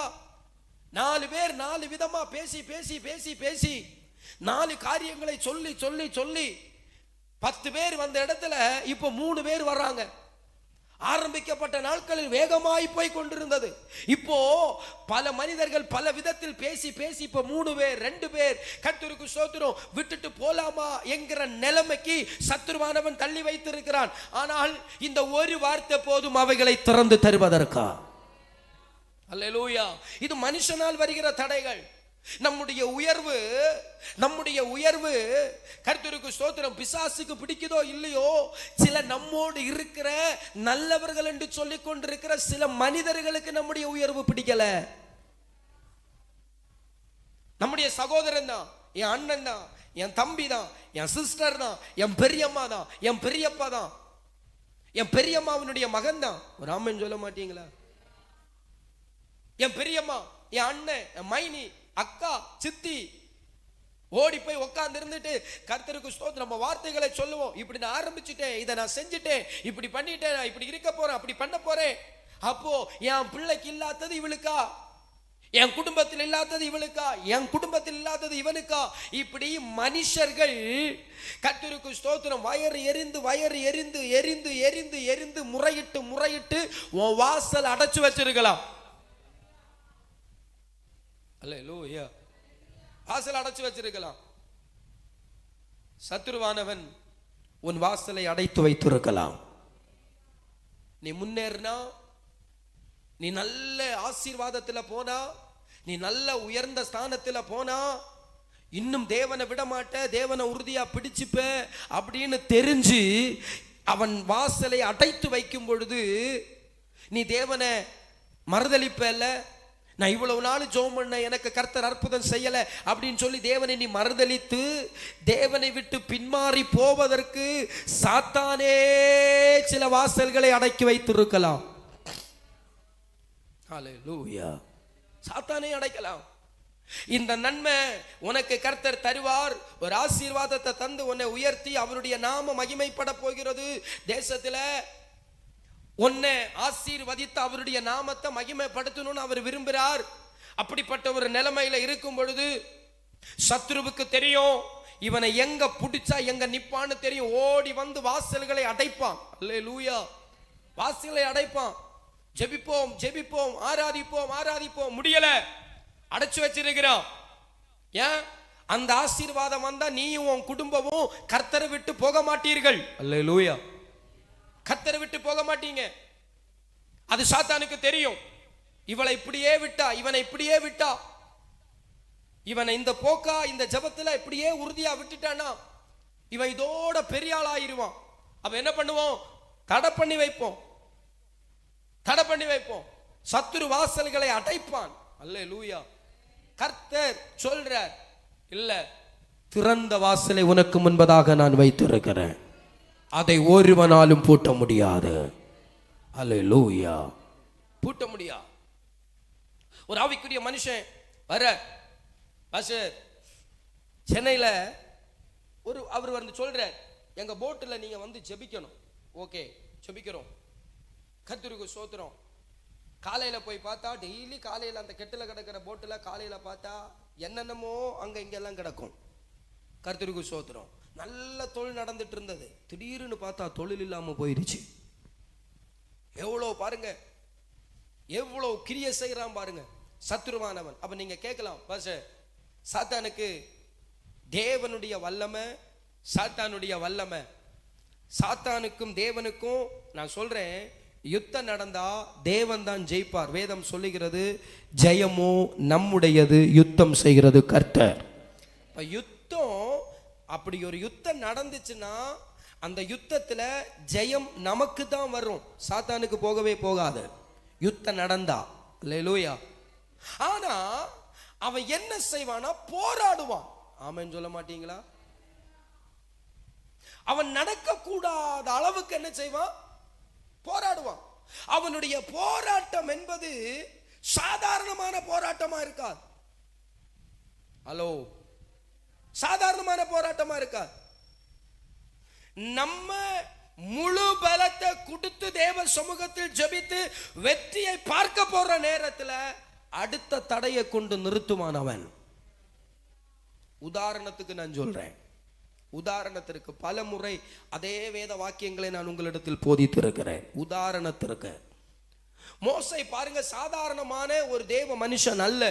Speaker 1: 4 பேர் 4 விதமா பேசி பேசி பேசி பேசி 4 காரியங்களை சொல்லி சொல்லி சொல்லி 10 பேர் வந்த இடத்துல இப்ப 3 பேர் வர்றாங்க. ஆரம்பிக்கப்பட்ட நாட்களில் வேகமாய் போய் கொண்டிருந்தது. இப்போ பல மனிதர்கள் பல விதத்தில் பேசி பேசி இப்ப 3 பேர் 2 பேர் கர்த்தருக்கு ஸ்தோத்திரம் விட்டுட்டு போலாமா என்கிற நிலைமைக்கு சத்துருவானவன் தள்ளி வைத்திருக்கிறான். ஆனால் இந்த ஒரு வார்த்தை போதும் அவைகளை திறந்து தருவதற்கா. அல்லேலூயா. இது மனுஷனால் வருகிற தடைகள். நம்முடைய உயர்வு கர்த்தருக்கு ஸ்தோத்திரம் பிசாசுக்கு பிடிக்குதோ இல்லையோ, சில நம்மோடு இருக்கிற நல்லவர்கள் என்று சொல்லிக் கொண்டிருக்கிற சில மனிதர்களுக்கு நம்முடைய உயர்வு பிடிக்கல. நம்முடைய சகோதரன் தான், என் அண்ணன் தான், என் தம்பி தான், என் சிஸ்டர் தான், என் பெரியம்மா தான், என் பெரியப்பா தான், என் பெரியம்மாவனுடைய மகன் தான். ஒரு ஆமென் சொல்ல மாட்டீங்களா? என் பெரியம்மா, என் அண்ணன், என் மைனி, அக்கா, சித்தி ஓடி போய் உட்கார்ந்து இருந்துட்டு கர்த்தருக்கு ஸ்தோத்திரம் நம்ம வார்த்தைகளை சொல்லுவோம். இப்படி நான் ஆரம்பிச்சுட்டேன், இதை நான் செஞ்சுட்டேன், இப்படி பண்ணிட்டேன், நான் இப்படி இருக்க போறேன், அப்படி பண்ண போறேன். அப்போ என் பிள்ளைக்கு இல்லாதது இவளுக்கா, என் குடும்பத்தில் இல்லாதது இவளுக்கா, என் குடும்பத்தில் இல்லாதது இவனுக்கா. இப்படி மனுஷர்கள் கர்த்தருக்கு ஸ்தோத்திரம் வயறு எரிந்து எரிந்து எரிந்து எரிந்து எரிந்து முறையிட்டு முறையிட்டு உன் வாசல் அடைச்சு வச்சிருக்கலாம். அல்லேலூயா. வாசல் அடைச்சு வச்சிருக்கலாம். சத்துருவானவன் உன் வாசலை அடைத்து வைத்திருக்கலாம். நீ முன்னேறினா, நீ நல்ல ஆசீர்வாதத்தில் போனா, நீ நல்ல உயர்ந்த ஸ்தானத்தில் போனா, இன்னும் தேவனை விட மாட்ட, தேவனை உறுதியா பிடிச்சுப்ப அப்படின்னு தெரிஞ்சு அவன் வாசலை அடைத்து வைக்கும் பொழுது நீ தேவனை மறுதலிப்பல்ல. நான் இவ்வளவு நாள் ஜெபம் பண்ண, எனக்கு கர்த்தர் அற்புதம் செய்யல அப்படின்னு சொல்லி தேவனை நீ மறுதலித்து தேவனை விட்டு பின்மாறி போவதற்கு சாத்தானே சில வாசல்களை அடக்கி வைத்திருக்கலாம். ஹல்லேலூயா. சாத்தானே அடைக்கலாம். இந்த நன்மை உனக்கு கர்த்தர் தருவார். ஒரு ஆசீர்வாதத்தை தந்து உன்னை உயர்த்தி அவருடைய நாம மகிமைப்பட போகிறது. தேசத்துல உன்னை ஆசீர்வதித்து அவருடைய நாமத்தை மகிமைப்படுத்தணும்னு அவர் விரும்புகிறார். அப்படிப்பட்ட ஒரு நிலைமையில இருக்கும் பொழுது சத்ருவுக்கு தெரியும், இவனை எங்க பிடிச்சா எங்க நிப்பான்னு தெரியும். ஓடி வந்து வாசல்களை அடைப்பான். அல்லேலூயா. வாசல்களை அடைப்பான். ஜெபிப்போம் ஜெபிப்போம், ஆராதிப்போம் ஆராதிப்போம், முடியல, அடைச்சு வச்சிருக்கிறான். ஏன்? அந்த ஆசீர்வாதம் வந்தா நீயும் உன் குடும்பமும் கர்த்தரை விட்டு போக மாட்டீர்கள். அல்லேலூயா. கர்த்தரை விட்டு போக மாட்டீங்க. அது சாத்தானுக்கு தெரியும். இவளை இப்படியே விட்டா, இவனை இப்படியே விட்டா, இவனை இந்த போக்கா இந்த ஜபத்துல இப்படியே உறுதியா விட்டுட்டானா இவன் இதோட பெரிய ஆளாயிருவான். அப்ப என்ன பண்ணுவோம்? தடை பண்ணி வைப்போம், தடை பண்ணி வைப்போம். சத்துரு வாசல்களை அடைப்பான். அல்லேலூயா. கர்த்தர் சொல்றார், இல்ல திறந்த வாசலை உனக்கு முன்பதாக நான் வைத்திருக்கிறேன், அதை ஒருவனாலும் பூட்ட முடியாது. அல்லேலூயா. பூட்ட முடியாது. ஒரு ஆவிக்குரிய மனுஷன் வர பாஸ்டர், சென்னையில் அவர் வந்து சொல்றார், எங்க போட்டில் நீங்க வந்து ஜெபிக்கணும். ஓகே, ஜெபிக்கிறோம். கர்த்தருக்கு ஸ்தோத்திரம். காலையில் போய் பார்த்தா டெய்லி காலையில் அந்த கெட்டில் கிடக்கிற போட்டில் காலையில் பார்த்தா என்னென்னமோ அங்கே இங்கெல்லாம் கிடக்கும். கர்த்தருக்கு ஸ்தோத்திரம். நல்ல தொழில் நடந்துட்டு இருந்தது, திடீர்னு பார்த்தா தொழில் இல்லாமல் போயிடுச்சு. எவ்வளோ பாருங்க, எவ்வளோ கிரியை செய்கிறான் பாருங்க சத்துருவானவன். அப்போ நீங்கள் கேட்கலாம், பாஸ்டர் சாத்தானுக்கு தேவனுடைய வல்லமை, சாத்தானுடைய வல்லமை, சாத்தானுக்கும் தேவனுக்கும் நான் சொல்றேன், யுத்தம் நடந்தா தேவன் தான் ஜெயிப்பார். வேதம் சொல்லுகிறது, ஜெயமோ நம்முடையது, யுத்தம் செய்கிறது கர்த்தர். யுத்தம், அப்படி ஒரு யுத்தம் நடந்துச்சுன்னா அந்த யுத்தத்துல ஜெயம் நமக்கு தான் வரும், சாத்தானுக்கு போகவே போகாது. யுத்தம் நடந்தா. அல்லேலூயா. ஆனா அவன் என்ன செய்வானா, போராடுவான். ஆமென் சொல்ல மாட்டீங்களா? அவன் நடக்க கூடாத அளவுக்கு என்ன செய்வான், போராடுவான். அவனுடைய போராட்டம் என்பது சாதாரணமான போராட்டமா இருக்காது. ஹலோ, சாதாரணமான போராட்டமா இருக்காது. நம்ம முழு பலத்தை கொடுத்து தேவ சமூகத்தில் ஜெபித்து வெற்றியை பார்க்க போற நேரத்தில் அடுத்த தடையை கொண்டு நிறுத்துவான் அவன். உதாரணத்துக்கு நான் சொல்றேன், உதாரணத்திற்கு பல முறை அதே வேத வாக்கியங்களை நான் உங்களிடத்தில் போதித்திருக்கிறேன். உதாரணத்திற்கு மோசே பாருங்க, சாதாரணமான ஒரு தேவ மனுஷன் அல்ல.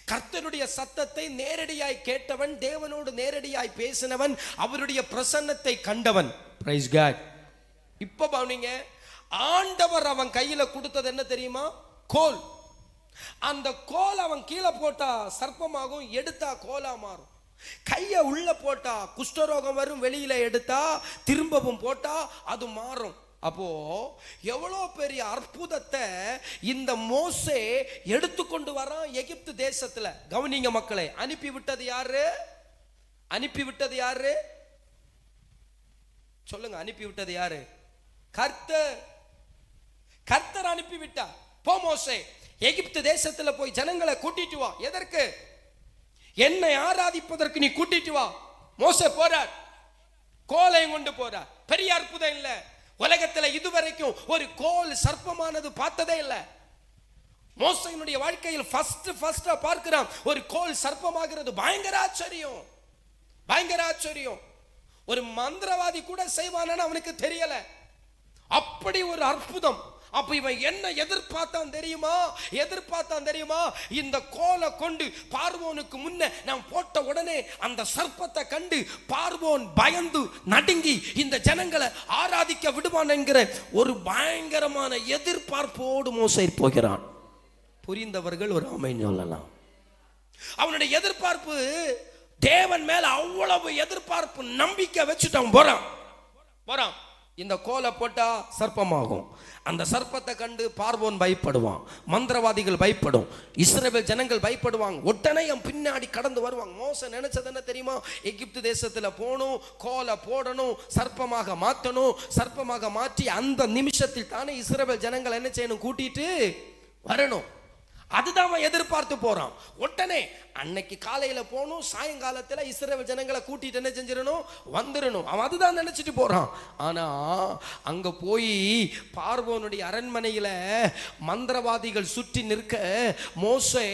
Speaker 1: கர்த்தருடைய சத்தத்தை நேரடியாய் கேட்டவன், தேவனோடு நேரடியாய் பேசினவன், அவருடைய பிரசன்னத்தை கண்டவன். Praise God. இப்ப பாருங்க, ஆண்டவர் அவன் கையில கொடுத்தது என்ன தெரியுமா, கோல். அந்த கோல் அவன் கீழே போட்டா சர்ப்பமாகும், எடுத்தா கோலா மாறும். கைய உள்ள போட்டா குஷ்டரோகம் வரும், வெளியில எடுத்தா திரும்பவும் போட்டா அது மாறும். அப்போ எவ்வளோ பெரிய அற்புதத்தை இந்த மோசே எடுத்துக்கொண்டு வரான் எகிப்து தேசத்துல. கவனிங்க மக்களே, அனுப்பி விட்டது யாரு? அனுப்பி விட்டது யாரு? சொல்லுங்க, அனுப்பி விட்டது யாரு? கர்த்தர். கர்த்தர் அனுப்பி விட்டா. போ மோசே, எகிப்து தேசத்துல போய் ஜனங்களை கூட்டிட்டு வா. எதற்கு? என்னை ஆராதிப்பதற்கு நீ கூட்டிட்டு வா. மோசே போறார், கோலையும் கொண்டு போறார். பெரிய அற்புதம் இல்ல, உலகத்துல இதுவரைக்கும் ஒரு கோல் சர்ப்பமானது பார்த்ததே இல்ல. மோசேயினுடைய வாழ்க்கையில் ஃபர்ஸ்ட் பார்க்கிறான் ஒரு கோல் சர்ப்பமாகிறது. பயங்கர ஆச்சரியம், பயங்கர ஆச்சரியம். ஒரு மந்திரவாதி கூட செய்வானு அவனுக்கு தெரியல, அப்படி ஒரு அற்புதம். அப்ப இவன் என்ன எதிர்பார்த்தான் தெரியுமா? எதிர்பார்த்தான் தெரியுமா? இந்த கோலை கொண்டு பார்வோனுக்கு முன்ன நான் போட்ட உடனே அந்த சர்ப்பத்தை கண்டு பார்வோன் பயந்து நடுங்கி இந்த ஜனங்களை ஆராதிக்க விடுவான் என்கிற ஒரு பயங்கரமான எதிர்பார்ப்போடு மோசே போகிறான். புரிந்தவர்கள் ஒரு ஆமென் சொல்லலாம். அவனுடைய எதிர்பார்ப்பு, தேவன் மேல அவ்வளவு எதிர்பார்ப்பு, நம்பிக்கை வச்சுட்டான். போறான். இந்த கோலை போட்டா சர்ப்பமாகும். அந்த சர்ப்பத்தை கண்டு பார்வோன் பயப்படுவான், மந்திரவாதிகள் பயப்படும், இஸ்ரவேல் ஜனங்கள் பயப்படுவாங்க. உடனே பின்னாடி கடந்து வருவாங்க. மோசே நினைச்சது என்ன தெரியுமா? எகிப்து தேசத்துல போகணும், கோலை போடணும், சர்ப்பமாக மாற்றணும். சர்ப்பமாக மாற்றி அந்த நிமிஷத்தில் தானே இஸ்ரவேல் ஜனங்கள் என்ன செய்யணும், கூட்டிட்டு வரணும். அதுதான் அவன் எதிர்பார்த்து போறான். உடனே அன்னைக்கு காலையில போகணும், சாயங்காலத்துல இஸ்ரவேல் ஜனங்களை கூட்டிட்டு என்ன செஞ்சிடணும், வந்துடணும். அவன் அதுதான் நினைச்சிட்டு போறான். ஆனா அங்க போய் பார்வோனுடைய அரண்மனையில மந்திரவாதிகள் சுற்றி நிற்க மோசே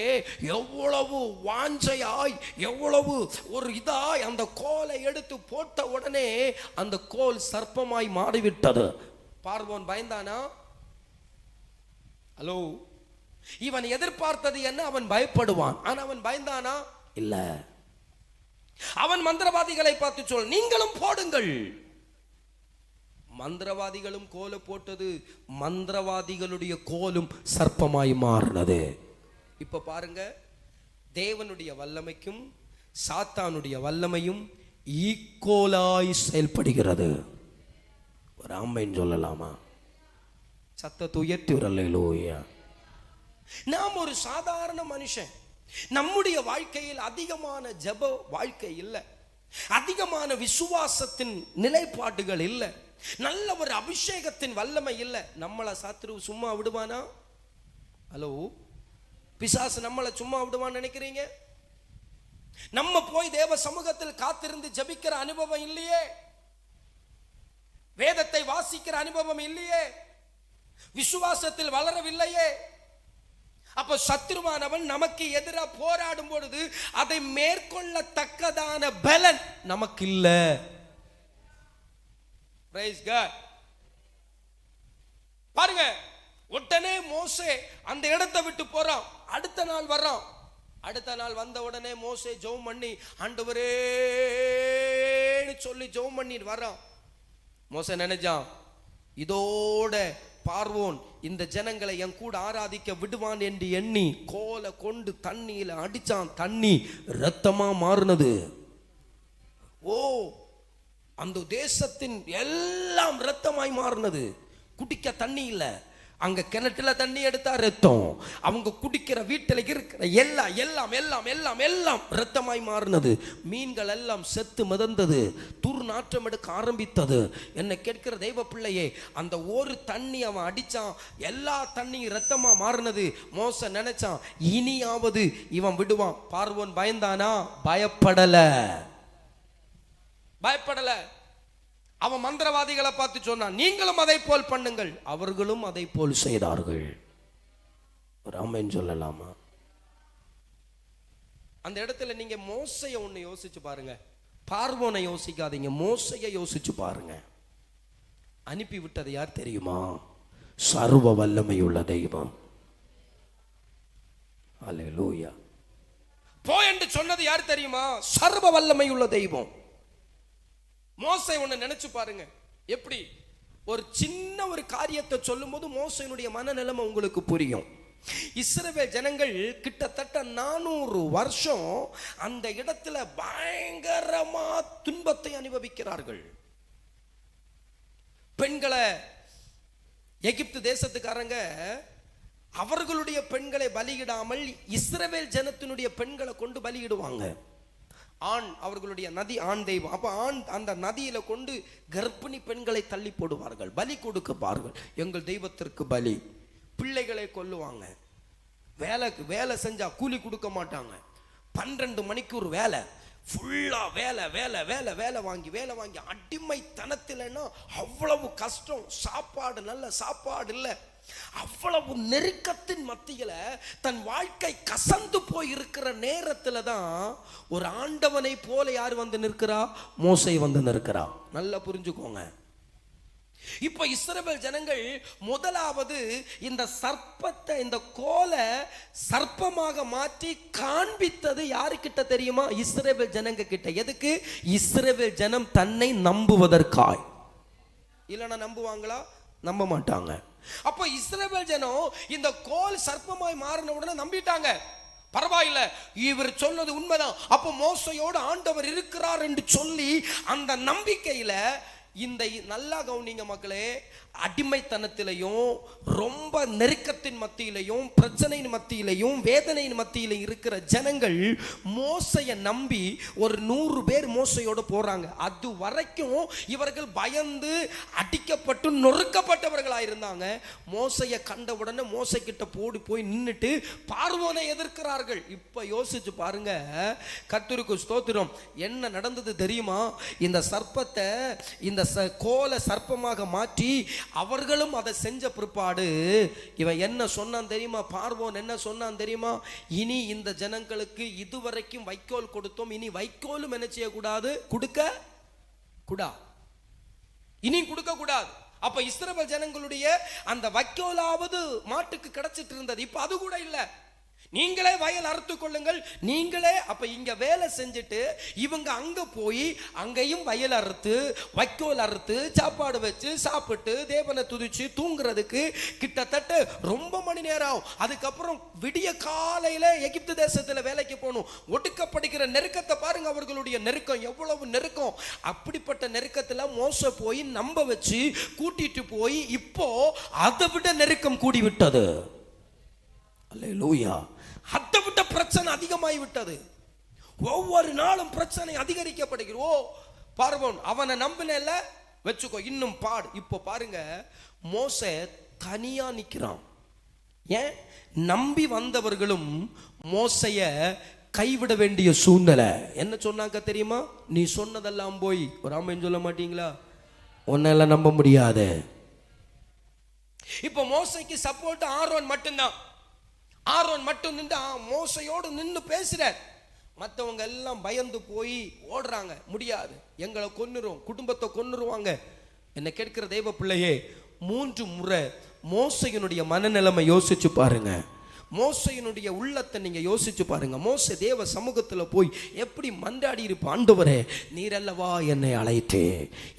Speaker 1: எவ்வளவு வாஞ்சையாய், எவ்வளவு ஒரு இதாய் அந்த கோலை எடுத்து போட்ட உடனே அந்த கோல் சர்ப்பமாய் மாறிவிட்டது. பார்வோன் பயந்தானா? ஹலோ, இவன் எதிர்பார்த்தது என்ன? அவன் பயப்படுவான். ஆனா அவன் பயந்தானா? இல்ல. அவன் மந்திரவாதிகளை பார்த்து சொல், நீங்களும் போடுங்கள். மந்திரவாதிகளும் கோலை போட்டது, மந்திரவாதிகளுடைய கோலும் சர்ப்பமாய் மாறினது. இப்ப பாருங்க, தேவனுடைய வல்லமைக்கும் சாத்தானுடைய வல்லமையும் ஈக்குவலாய் செயல்படுகிறது. ஒரு ஆமென் சொல்லலாமா? சத்தத்தை உயர்த்தி வரலையா? நாம் ஒரு சாதாரண மனுஷன். நம்முடைய வாழ்க்கையில் அதிகமான ஜெப வாழ்க்கை இல்லை, அதிகமான விசுவாசத்தின் நிலைப்பாடுகள் இல்லை, நல்ல ஒரு அபிஷேகத்தின் வல்லமை இல்லை. நம்மளை சத்துரு சும்மா விடுவானா? ஹலோ, பிசாசு நம்மளை சும்மா விடுவான்னு நினைக்கிறீங்க? நம்ம போய் தேவ சமூகத்தில் காத்திருந்து ஜெபிக்கிற அனுபவம் இல்லையே, வேதத்தை வாசிக்கிற அனுபவம் இல்லையே, விசுவாசத்தில் வளரவில்லையே. அப்ப சத்துருவானவன் நமக்கு எதிராக போராடும் பொழுது அதை மேற்கொள்ளத்தக்கதான பலன் நமக்கு இல்ல. Praise God. பாருங்க, உடனே மோசே அந்த இடத்தை விட்டு போறான். அடுத்த நாள் வர்றான். அடுத்த நாள் வந்த உடனே மோசே ஜெபம் பண்ணி ஆண்டவரேன்னு சொல்லி ஜெபம் பண்ணி வர்றான். மோசே நினைச்சான், இதோட பார்வோன் இந்த ஜனங்களை என் கூட ஆராதிக்க விடுவான் என்று எண்ணி கோலை கொண்டு தண்ணியில அடிச்சான். தண்ணி ரத்தமா மாறினது. ஓ, அந்த தேசத்தின் எல்லாம் ரத்தமாய் மாறினது. குடிக்க தண்ணி இல்ல, அங்க கிணற்றுல தண்ணி எடுத்தா ரத்தம், அவங்க குடிக்கிற வீட்டில் இருக்கிற எல்லாம் எல்லாம் எல்லாம் எல்லாம் எல்லாம் ரத்தமாய் மாறினது. மீன்கள் எல்லாம் செத்து மிதந்தது, துர்நாற்றம் எடுக்க ஆரம்பித்தது. என்னை கேட்கிற தெய்வ பிள்ளையே, அந்த ஒரு தண்ணி அவன் அடிச்சான், எல்லா தண்ணியும் ரத்தமா மாறினது. மோசே நினைச்சான், இனியாவது இவன் விடுவான். பார்வோன் பயந்தானா? பயப்படல, பயப்படல. அவன் மந்திரவாதிகளை பார்த்து சொன்னான், நீங்களும் அதை போல் பண்ணுங்கள். அவர்களும் அதை போல் செய்தார்கள். ஆமென் சொல்லலாமா? அந்த இடத்துல நீங்க மோசையை ஒண்ணு யோசிச்சு பாருங்க, பார்வோனை யோசிக்காதீங்க, மோசையை யோசிச்சு பாருங்க. அனுப்பி விட்டது யார் தெரியுமா? சர்வ வல்லமையுள்ள தெய்வம். அல்லேலூயா. போ என்று சொன்னது யார் தெரியுமா? சர்வ வல்லமையுள்ள தெய்வம். மோசே ஒன்னு நினைச்சு பாருங்க, எப்படி ஒரு சின்ன ஒரு காரியத்தை சொல்லும் போது மோசேனுடைய மனநிலைமை உங்களுக்கு புரியும். இஸ்ரவேல் ஜனங்கள் கிட்டத்தட்ட 400 வருஷம் அந்த இடத்துல பயங்கரமா துன்பத்தை அனுபவிக்கிறார்கள். பெண்களை எகிப்து தேசத்துக்காரங்க அவர்களுடைய பெண்களை பலியிடாமல் இஸ்ரவேல் ஜனத்தினுடைய பெண்களை கொண்டு பலியிடுவாங்க. ஆண் அவர்களுடைய நதி, ஆண் தெய்வம். அப்ப ஆண் அந்த நதியில கொண்டு கர்ப்பிணி பெண்களை தள்ளி போடுவார்கள், பலி கொடுப்பார்கள். எங்கள் தெய்வத்திற்கு பலி. பிள்ளைகளை கொல்லுவாங்க. வேலை செஞ்சா கூலி கொடுக்க மாட்டாங்க. 12 மணிக்கு ஒரு வேலை, ஃபுல்லா வேலை வேலை வேலை வேலை வாங்கி அடிமைத்தனத்தில்னா அவ்வளவு கஷ்டம். சாப்பாடு, நல்ல சாப்பாடு இல்லை. அவ்வளவு நெருக்கத்தின் மத்தியில தன் வாழ்க்கை கசந்து போய் இருக்கிற நேரத்துல தான் ஒரு ஆண்டவனை போல யார் வந்து நிற்கிறா? மோசே வந்து நிற்கிறா. நல்லா புரிஞ்சுக்கோங்க. இப்ப இஸ்ரவேல் ஜனங்கள் முதலாவது இந்த சர்ப்பத்தை, இந்த கோலை சர்ப்பமாக மாற்றி காண்பித்தது யாருக்கிட்ட தெரியுமா? இஸ்ரவேல் ஜனங்க கிட்ட. எதுக்கு? இஸ்ரவேல் ஜனம் தன்னை நம்புவதற்காய். இல்லைன்னா நம்புவாங்களா? நம்ப மாட்டாங்க. அப்ப இஸ்ரவேல் ஜனம் இந்த கோல் சர்ப்பமாய் மாறின உடனே நம்பிட்டாங்க. பரவாயில்ல, இவர் சொன்னது உண்மைதான், அப்ப மோசையோடு ஆண்டவர் இருக்கிறார் என்று சொல்லி அந்த நம்பிக்கையில இந்த நல்லா கவனிங்க மக்களே, அடிமைத்தனத்திலையும் ரொம்ப நெருக்கத்தின் மத்தியிலையும் பிரச்சனையின் மத்தியிலையும் வேதனையின் மத்தியில இருக்கிற ஜனங்கள் மோசையை நம்பி ஒரு 100 பேர் மோசையோடு போறாங்க. அது வரைக்கும் இவர்கள் பயந்து அடிக்கப்பட்டு நொறுக்கப்பட்டவர்களா இருந்தாங்க. மோசையை கண்ட உடனே மோசை கிட்ட போய் நின்னுட்டு பார்வோனை எதிர்க்கிறார்கள். இப்ப யோசிச்சு பாருங்க, கர்த்தருக்கு ஸ்தோத்திரம். என்ன நடந்தது தெரியுமா? இந்த சர்ப்பத்தை, இந்த கோலை சர்ப்பமாக மாற்றி அவர்களும் அதை செஞ்ச பிற்பாடு இவன் என்ன சொன்னான் தெரியுமா? பார்வோன் என்ன சொன்னான் தெரியுமா? இனி இந்த ஜனங்களுக்கு இதுவரைக்கும் வைக்கோல் கொடுத்தோம், இனி வைக்கோலும் என்ன செய்யக்கூடாது? கொடுக்க கூடாது, இனி கொடுக்க கூடாது. அப்ப இஸ்ரவேல் ஜனங்களுடைய அந்த வைக்கோலாவது மாட்டுக்கு கிடைச்சிட்டு இருந்தது. இப்ப அது கூட இல்ல. நீங்களே வயல் அறுத்து கொள்ளுங்கள், நீங்களே. அப்ப இங்க வேலை செஞ்சுட்டு இவங்க அங்க போய் அங்கேயும் வயல் அறுத்து வைக்கோல் அறுத்து சாப்பாடு வச்சு சாப்பிட்டு தேவனை துதிச்சு தூங்குறதுக்கு கிட்டத்தட்ட ரொம்ப மணி நேரம். அதுக்கப்புறம் விடிய காலையில எகிப்து தேசத்துல வேலைக்கு போகணும். ஒடுக்கப்படுகிற நெருக்கத்தை பாருங்க, அவர்களுடைய நெருக்கம் எவ்வளவு நெருக்கம். அப்படிப்பட்ட நெருக்கத்துல மோசே போய் நம்ப வச்சு கூட்டிட்டு போய் இப்போ அதை விட நெருக்கம் கூடி விட்டது. அல்லேலூயா. அதை விட்ட பிரச்சனை அதிகமாகி விட்டது. ஒவ்வொரு நாளும் பிரச்சனை அதிகரிக்கப்படுகிறது. ஓ பார்வோன், அவனை நம்பினேல வச்சுக்கோ, இன்னும் பாடு. இப்போ பாருங்க, மோசே தனியா நிற்கிறான். ஏன்? நம்பி வந்தவர்களும் மோசைய கைவிட வேண்டிய சூழ்நிலை. என்ன சொன்னாங்க தெரியுமா? நீ சொன்னதெல்லாம் போய் ஒரு ஆமென் சொல்ல மாட்டீங்களா? உன்னெல்லாம் நம்ப முடியாது. இப்போ மோசைக்கு சப்போர்ட் ஆரோன் மட்டும்தான். ஆரோன் மட்டும் நின்று மோசையோடு நின்று பேசுறார். மற்றவங்க எல்லாம் பயந்து போய் ஓடுறாங்க. முடியாது, எங்களை கொன்னுரும், குடும்பத்தை கொன்னுருவாங்க. என்ன கேட்கிற தெய்வ பிள்ளையே, 3 முறை மோசையினுடைய மனநிலைமை யோசிச்சு பாருங்க. மோசையினுடைய உள்ளத்தை நீங்க யோசிச்சு பாருங்க. மோசே தேவ சமூகத்துல போய் எப்படி மன்றாடி இருப்ப, ஆண்டவரே நீரல்லவா என்னை அழைத்தே,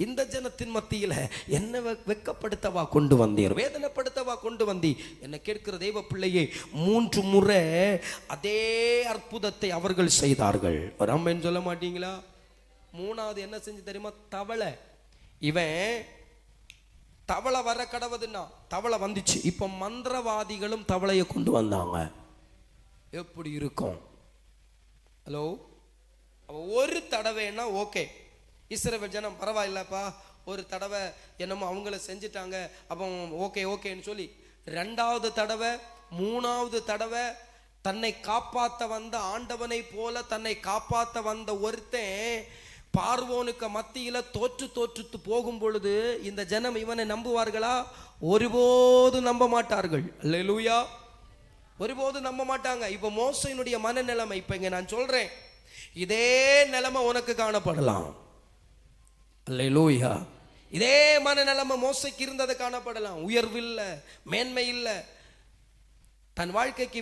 Speaker 1: இந்த ஜனத்தின் மத்தியில என்ன வெட்கப்படுத்தவா கொண்டு வந்தீர், வேதனைப்படுத்தவா கொண்டு வந்தி. என்ன கேட்கிற தெய்வ பிள்ளையே, 3 முறை அதே அற்புதத்தை அவர்கள் செய்தார்கள். ஒரு ஆமென் சொல்ல மாட்டீங்களா? 3வது என்ன செஞ்சு தெரியுமா? தவளை. இவன் தவளை வர கடவுதுன்னா தவளை வந்துச்சு. இப்ப மந்திரவாதிகளும் தவளையை கொண்டு வந்தாங்க. எப்படி இருக்கும்? ஹலோ, ஒரு தடவைன்னா ஓகே, இஸ்ரவேல் ஜனம் பரவாயில்லப்பா, ஒரு தடவை என்னமோ அவங்கள செஞ்சுட்டாங்க, அப்போ ஓகே ஓகேன்னு சொல்லி 2வது தடவை 3வது தடவை தன்னை காப்பாற்ற வந்த ஆண்டவனை போல தன்னை காப்பாற்ற வந்த ஒருத்தன் பார்வோனுக்கு மத்தியில தோற்று போகும் பொழுது இந்த ஜனம் இவனை நம்புவார்களா? ஒருபோதும் நம்ப மாட்டார்கள். அல்லேலூயா, ஒருபோதும் நம்ப மாட்டாங்க. இப்ப மோசையினுடைய மனநிலைமை இப்ப இங்க நான் சொல்றேன், இதே நிலைமை உனக்கு காணப்படலாம். அல்லேலூயா, இதே மனநிலைமை மோசைக்கு இருந்தது காணப்படலாம். உயர்வு இல்லை, மேன்மை இல்லை, தன் வாழ்க்கைக்கு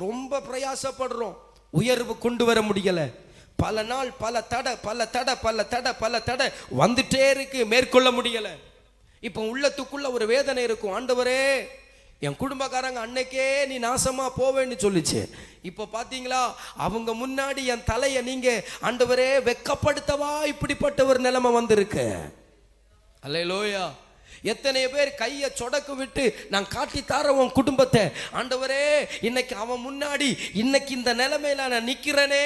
Speaker 1: ரொம்ப பிரயாசப்படுறோம், உயர்வு கொண்டு வர முடியல. பல நாள் பல தடை வந்துட்டே இருக்கு, மேற்கொள்ள முடியல. இப்போ உள்ளத்துக்குள்ள ஒரு வேதனை இருக்கும். ஆண்டவரே, என் குடும்பக்காரங்க அன்னைக்கே நீ நாசமா போவேன்னு சொல்லிச்சு. இப்போ பாத்தீங்களா, அவங்க முன்னாடி என் தலையை நீங்க ஆண்டவரே வெட்கப்படுத்தவா இப்படிப்பட்ட ஒரு நிலைமை வந்திருக்கு. அல்லேலூயா. எத்தனை பேர் கையை சொடக்கு விட்டு நான் காட்டி தார உன் குடும்பத்தை, ஆண்டவரே இன்னைக்கு அவன் முன்னாடி இன்னைக்கு இந்த நிலைமையில நான் நிக்கிறேனே,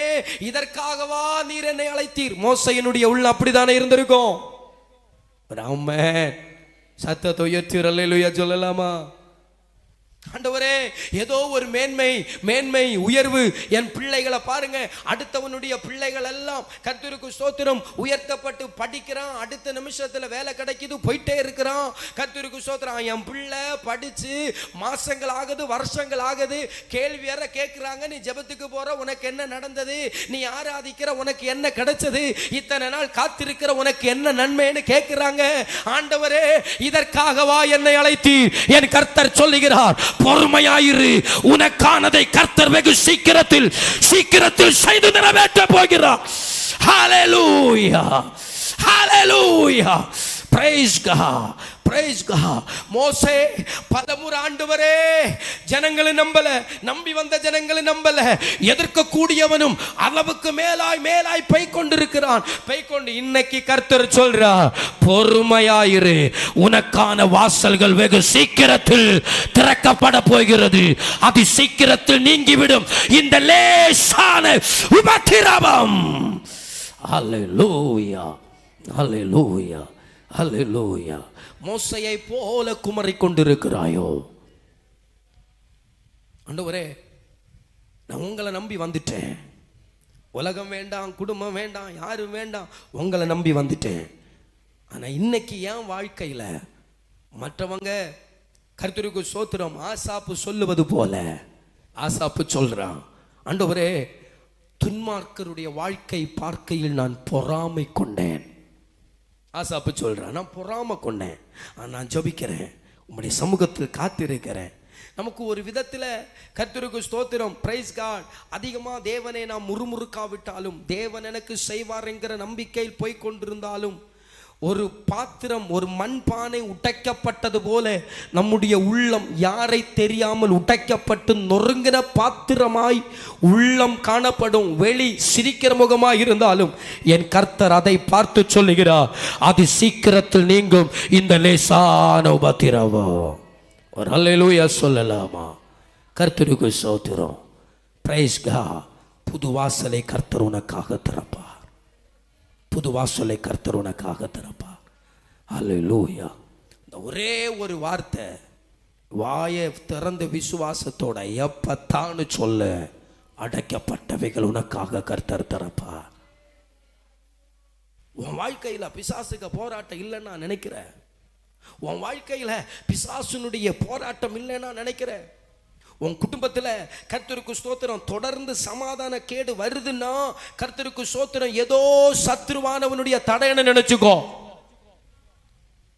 Speaker 1: இதற்காகவா நீர் என்னை அழைத்தீர். மோசையினுடைய உள்ள அப்படித்தானே இருந்திருக்கும். ஆமென். சத்தத்தை உயர்த்தி அல்லேலூயா சொல்லலாமா? ஆண்டவரே, ஏதோ ஒரு மேன்மை உயர்வு என் பிள்ளைகளை பாருங்க, அடுத்தவனுடைய பிள்ளைகள் எல்லாம் கர்த்தருக்கு ஸ்தோத்திரம் உயர்த்தப்பட்டு படிக்கிறான், அடுத்த நிமிஷத்துல வேலை கிடைக்குது, போயிட்டே இருக்கிறான். கர்த்தருக்கு ஸ்தோத்திரம். என் பிள்ளை படிச்சு மாசங்கள் ஆகுது, வருஷங்கள் ஆகுது, கேள்வி வேற கேட்கிறாங்க, நீ ஜெபத்துக்கு போற, உனக்கு என்ன நடந்தது, நீ ஆராதிக்கிற, உனக்கு என்ன கிடைச்சது, இத்தனை நாள் காத்திருக்கிற, உனக்கு என்ன நன்மைன்னு கேட்கிறாங்க. ஆண்டவரே, இதற்காகவா என்னை அழைத்தீர்? என் கர்த்தர் சொல்லுகிறார், பொறுமையாயிரு, உனக்கானதை கர்த்தர் வெகு சீக்கிரத்தில் செய்து நிறைவேற்ற போகிறார். ஹalleluya, ஹalleluya, praise God, praise God. மோசே பலமுறை ஆண்டவரே ஜனங்களை நம்பி வந்த ஜனங்களை நம்பல, எதிர்க்கக்கூடியவனும் அளவுக்கு மேலாய் பெய்கொண்டிருக்கிறான். இன்னைக்கு கர்த்தர் சொல்றார், பொறுமையாயிரு, உனக்கான வாசல்கள் வெகு சீக்கிரத்தில் திறக்கப்பட போகிறது, அதி சீக்கிரத்தில் நீங்கிவிடும் இந்த லேசான உபத்திரவம். ஹalleluya, ஹalleluya, ஹalleluya. மோசையை போல குமறிக் கொண்டிருக்கிறாயோ? ஆண்டவரே, நான் உங்களை நம்பி வந்துட்டேன், உலகம் வேண்டாம், குடும்பம் வேண்டாம், யாரும் வேண்டாம், உங்களை நம்பி வந்துட்டேன். ஆனா இன்னைக்கு என் வாழ்க்கையில மற்றவங்க கர்த்தருக்கு ஸ்தோத்திரம் ஆசாப்பு சொல்லுவது போல ஆசாப்பு சொல்றான், ஆண்டவரே துன்மார்க்கருடைய வாழ்க்கை பார்க்கையில் நான் பொறாமை கொண்டேன். ஆசாப்பு சொல்றான், நான் பொறாமை கொண்டேன், நான் ஜெபிக்கிறேன், உம்முடைய சமூகத்தில் காத்திருக்கிறேன். நமக்கு ஒரு விதத்தில் கர்த்தருக்கு ஸ்தோத்திரம், பிரைஸ் காட், அதிகமாக தேவனை நாம் முறுமுறுக்காவிட்டாலும், தேவன் எனக்கு செய்வார் என்கிற நம்பிக்கையில் போய் கொண்டிருந்தாலும், ஒரு பாத்திரம், ஒரு மண்பானை உடைக்கப்பட்டது போல நம்முடைய உள்ளம் யாரை தெரியாமல் உடைக்கப்பட்டு நொறுங்கின பாத்திரமாய் உள்ளம் காணப்படும். வெளி சிரிக்கிற முகமாய் இருந்தாலும் என் கர்த்தர் அதை பார்த்து சொல்லுகிறார், அது சீக்கிரத்தில் நீங்கும் இந்த லேசான உபத்திரவம். ஒரு அல்லேலூயா சொல்லலாமா? கர்த்தருக்கு ஸ்தோத்திரம்.
Speaker 2: Praise God. புது வாசலை கர்த்தர் உனக்காக திறப்பார். புது வாசலை கர்த்தர் உனக்காக திறப்பார். அல்லேலூயா. இந்த ஒரே ஒரு வார்த்தை, வாயை திறந்த விசுவாசத்தோட எப்பத்தான்னு சொல்ல, அடைக்கப்பட்டவைகள் உனக்காக கர்த்தர் திறப்பார். உன் வாழ்க்கையில பிசாசுக்கு போராட்டம் இல்லைன்னா நினைக்கிறேன். உன் வாழ்க்கையில பிசாசுனுடைய போராட்டம் இல்லைன்னா நினைக்கிறேன். உன் குடும்பத்தில் கர்த்தருக்கு ஸ்தோத்திரம் தொடர்ந்து சமாதான கேடு வருதுன்னா கர்த்தருக்கு ஸ்தோத்திரம் ஏதோ சத்துருவானவனுடைய தடைன்னு நினைச்சுக்கோ.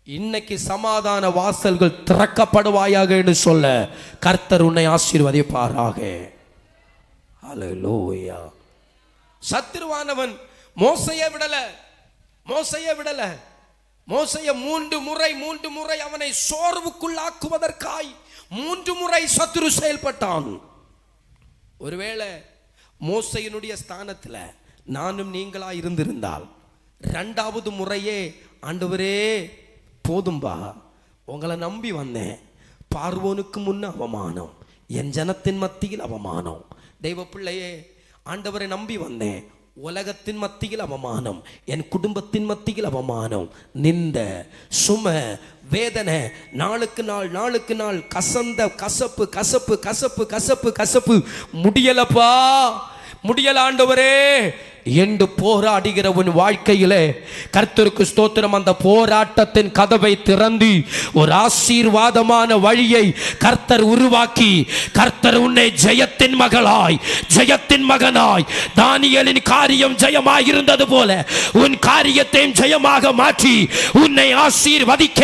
Speaker 2: இன்னைக்கு சமாதான வாசல்கள் திறக்கப்படுவாயாக என்று சொல்ல கர்த்தர் உன்னை ஆசீர்வதிப்பாராக. ஹல்லேலூயா. சத்துருவானவன் மோசையை விடல. மோசையை மூன்று முறை அவனை சோர்வுக்குள்ளாக்குவதற்காய் 3 முறை சத்துரு செயல்பட்டான். ஒருவேளை மோசையினுடைய ஸ்தானத்தில் நானும் நீங்களா இருந்திருந்தால் 2வது முறையே, ஆண்டவரே போதும்பா, உங்களை நம்பி வந்தேன், பார்வோனுக்கு முன்ன அவமானம், என் ஜனத்தின் மத்தியில் அவமானம், தெய்வ பிள்ளையே ஆண்டவரை நம்பி வந்தேன், உலகத்தின் மத்தியில் அவமானம், என் குடும்பத்தின் மத்தியில் அவமானம், நிந்த சும வேதனை, நாளுக்கு நாள் கசந்த கசப்பு முடியல ஆண்டவரே என்று போராடுகிற உன் வாழ்க்கையிலே கர்த்தருக்கு ஸ்தோத்திரம். அந்த போராட்டத்தின் கதவை திறந்து ஒரு ஆசீர்வாதமான வழியை கர்த்தர் உருவாக்கி, கர்த்தர் உன்னை ஜெயத்தின் மகனாய் தானியேலின் காரியம் ஜெயமாய் இருந்தது போல உன் காரியத்தையும் ஜெயமாக மாற்றி உன்னை ஆசீர்வதிக்க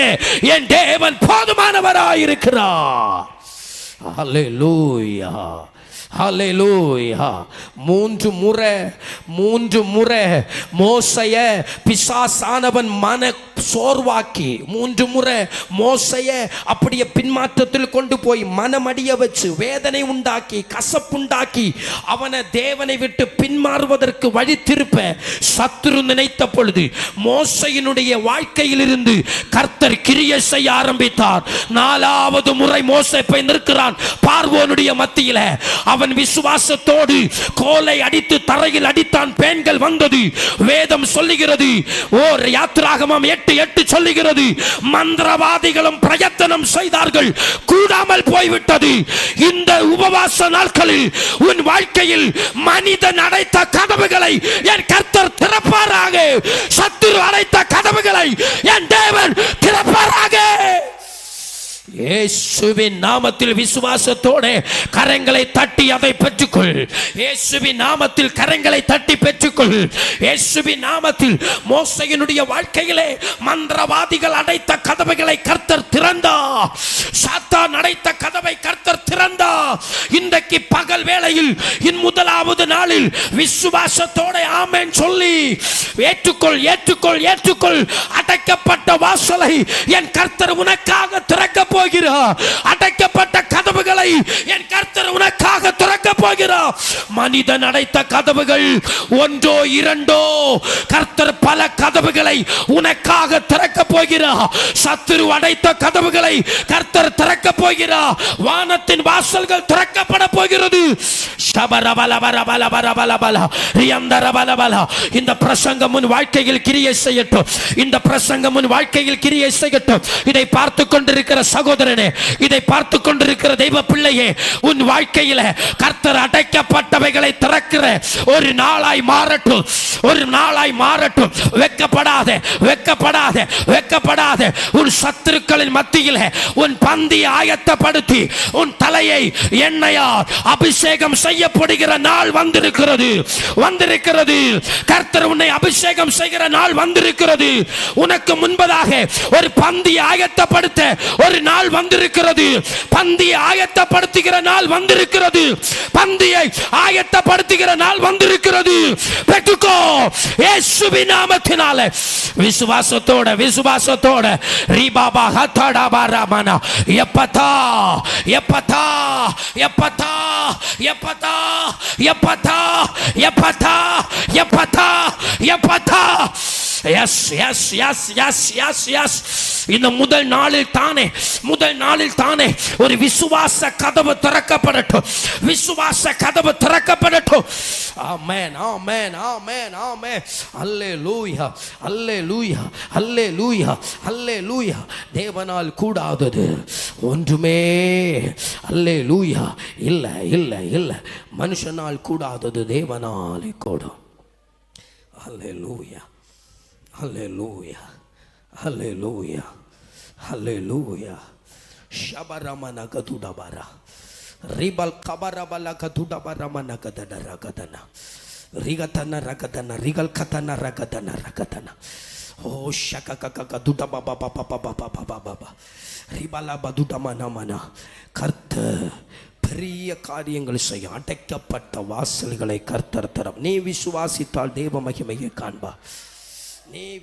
Speaker 2: என் தேவன் போதுமானவராய் இருக்கிறார். ஹல்லேலூயா. ஹல்லேலூயா. 3 முறை மோசைய பிசாசானவன் மன சோர்வாக்கி, 3 முறை மோசைய அப்படியே பின்மாற்றத்தில் கொண்டு போய் மனமடிய வச்சு வேதனை உண்டாக்கி கசப்புண்டாக்கி அவனை தேவனை விட்டு பின்மாறுவதற்கு வழி திருப்ப சத்துரு நினைத்த பொழுது மோசையினுடைய வாழ்க்கையிலிருந்து கர்த்தர் கிரியை செய்ய ஆரம்பித்தார். 4வது முறை மோசை போய் நிற்கிறான் பார்வோனுடைய மத்தியில. அவன் விசுவாசத்தோடு கோலை அடித்து தரையில் அடித்தான். பெண்கள் வந்தது. வேதம் சொல்லுகிறது, ஓர் யாத்திராகமம் 8:8 சொல்லுகிறது, மந்திரவாதிகளும் பிரயத்தனம் செய்தார்கள், கூடாமல் போய்விட்டது. இந்த உபவாச நாட்களில் உன் வாழ்க்கையில் மனிதன் அடைத்த கதவுகளை என் கர்த்தர் திறப்பாராக. சத்துரு அடைத்த கதவுகளை என் தேவன் திறப்பாராக. இயேசுவின் நாமத்தில் விசுவாசத்தோட கரங்களை தட்டி அதை பெற்றுக்கொள். இயேசுவின் நாமத்தில் கரங்களை தட்டி பெற்றுக்கொள். இயேசுவின் நாமத்தில் மோசையினுடைய வாழ்க்கையிலே மந்திரவாதிகள் அடைத்த கதவுகளை கர்த்தர் திறந்தார். சாத்தான் அடைத்த கதவை கர்த்தர் திறந்தார். இன்றைக்கு பகல் வேளையில் இன் 1வது நாளில் விசுவாசத்தோட ஆமென் சொல்லி ஏற்றுக்கொள். அடைக்கப்பட்ட வாசலை என் கர்த்தர் உனக்காக திறக்க போகிறார். அடைக்கப்பட்ட கதவுகளை என் கர்த்தர் உனக்காக திறக்க போகிறார். மனிதன் அடைத்த கதவுகள் 1 2 கர்த்தர் பல கதவுகளை உனக்காக திறக்க போகிறார். சத்துரு அடைத்த கதவுகளை கர்த்தர் திறக்க போகிறார். வானத்தின் வாசல்கள் திறக்கப்பட போகிறது. இந்த பிரசங்கம் உன் வாழ்க்கையில் கிரியை செய்யட்டும். இந்த பிரசங்கம் உன் வாழ்க்கையில் கிரியை செய்யட்டும். இதை பார்த்து கொண்டிருக்கிற சகோதரனே, இதை பார்த்து கொண்டிருக்கிற தெய்வ பிள்ளையே, உன் வாழ்க்கையில கர்த்தர் அடைக்கப்பட்டவைகளை திறக்கிற ஒரு நாளாய் மாறட்டும். வெட்கப்படாத உன் சத்துருக்களின் மத்தியில் உன் பந்தி ஆயத்தப்படுத்தி உன் தலையை எண்ணெயால் அபிஷேகம் செய்யப்படுகிற நாள் வந்திருக்கிறது. கர்த்தர் உன்னை அபிஷேகம் செய்கிற நாள் வந்திருக்கிறது. உனக்கு முன்பதாக ஒரு பந்தி ஆயத்தப்படுத்த ஒரு நாள் வந்திருக்கிறது. பந்தியை ஆயத்தப்படுத்துகிற நாள் வந்திருக்கிறது. பெற்றுக்கோ இயேசுவின் நாமத்தினாலே. விசுவாசத்தோட ரீபாபா ஹத்தடாபா ரமனா எப்பதா எஸ் எஸ் எஸ் எஸ் எஸ் எஸ் இந்த முதல் நாளில் தானே ஒரு விசுவாச கதவு திறக்கப்படட்டும். விசுவாச கதவு திறக்கப்படட்டும். ஆமென் ஆமென் ஆமென் ஆமென். அல்லேலூயா அல்லேலூயா அல்லேலூயா அல்லேலூயா. தேவனால் கூடாதது ஒன்றுமே அல்லேலூயா இல்லை இல்லை இல்லை. மனுஷனால் கூடாதது தேவனாலே கூடும். அல்லேலூயா அல்லேலூயா அல்லேலூயா அல்லேலூயா. ஷபரமன கதுடபரா ரிபல் கபரபல கதுடபரமன கதன ரகதன ரிகதன ரகதன ரிகல் கதன ரகதன ரகதன. ஓ ஷகக கதுடபபபபபபபபப ரிபல பதுடமனமன. கர்த்தர் பெரிய காரியங்களை செய்ய அடைக்கப்பட்ட வாசல்களை கர்த்தர் தரும். நீ விசுவாசித்தால் தேவ மகிமையை காண்பா. நீ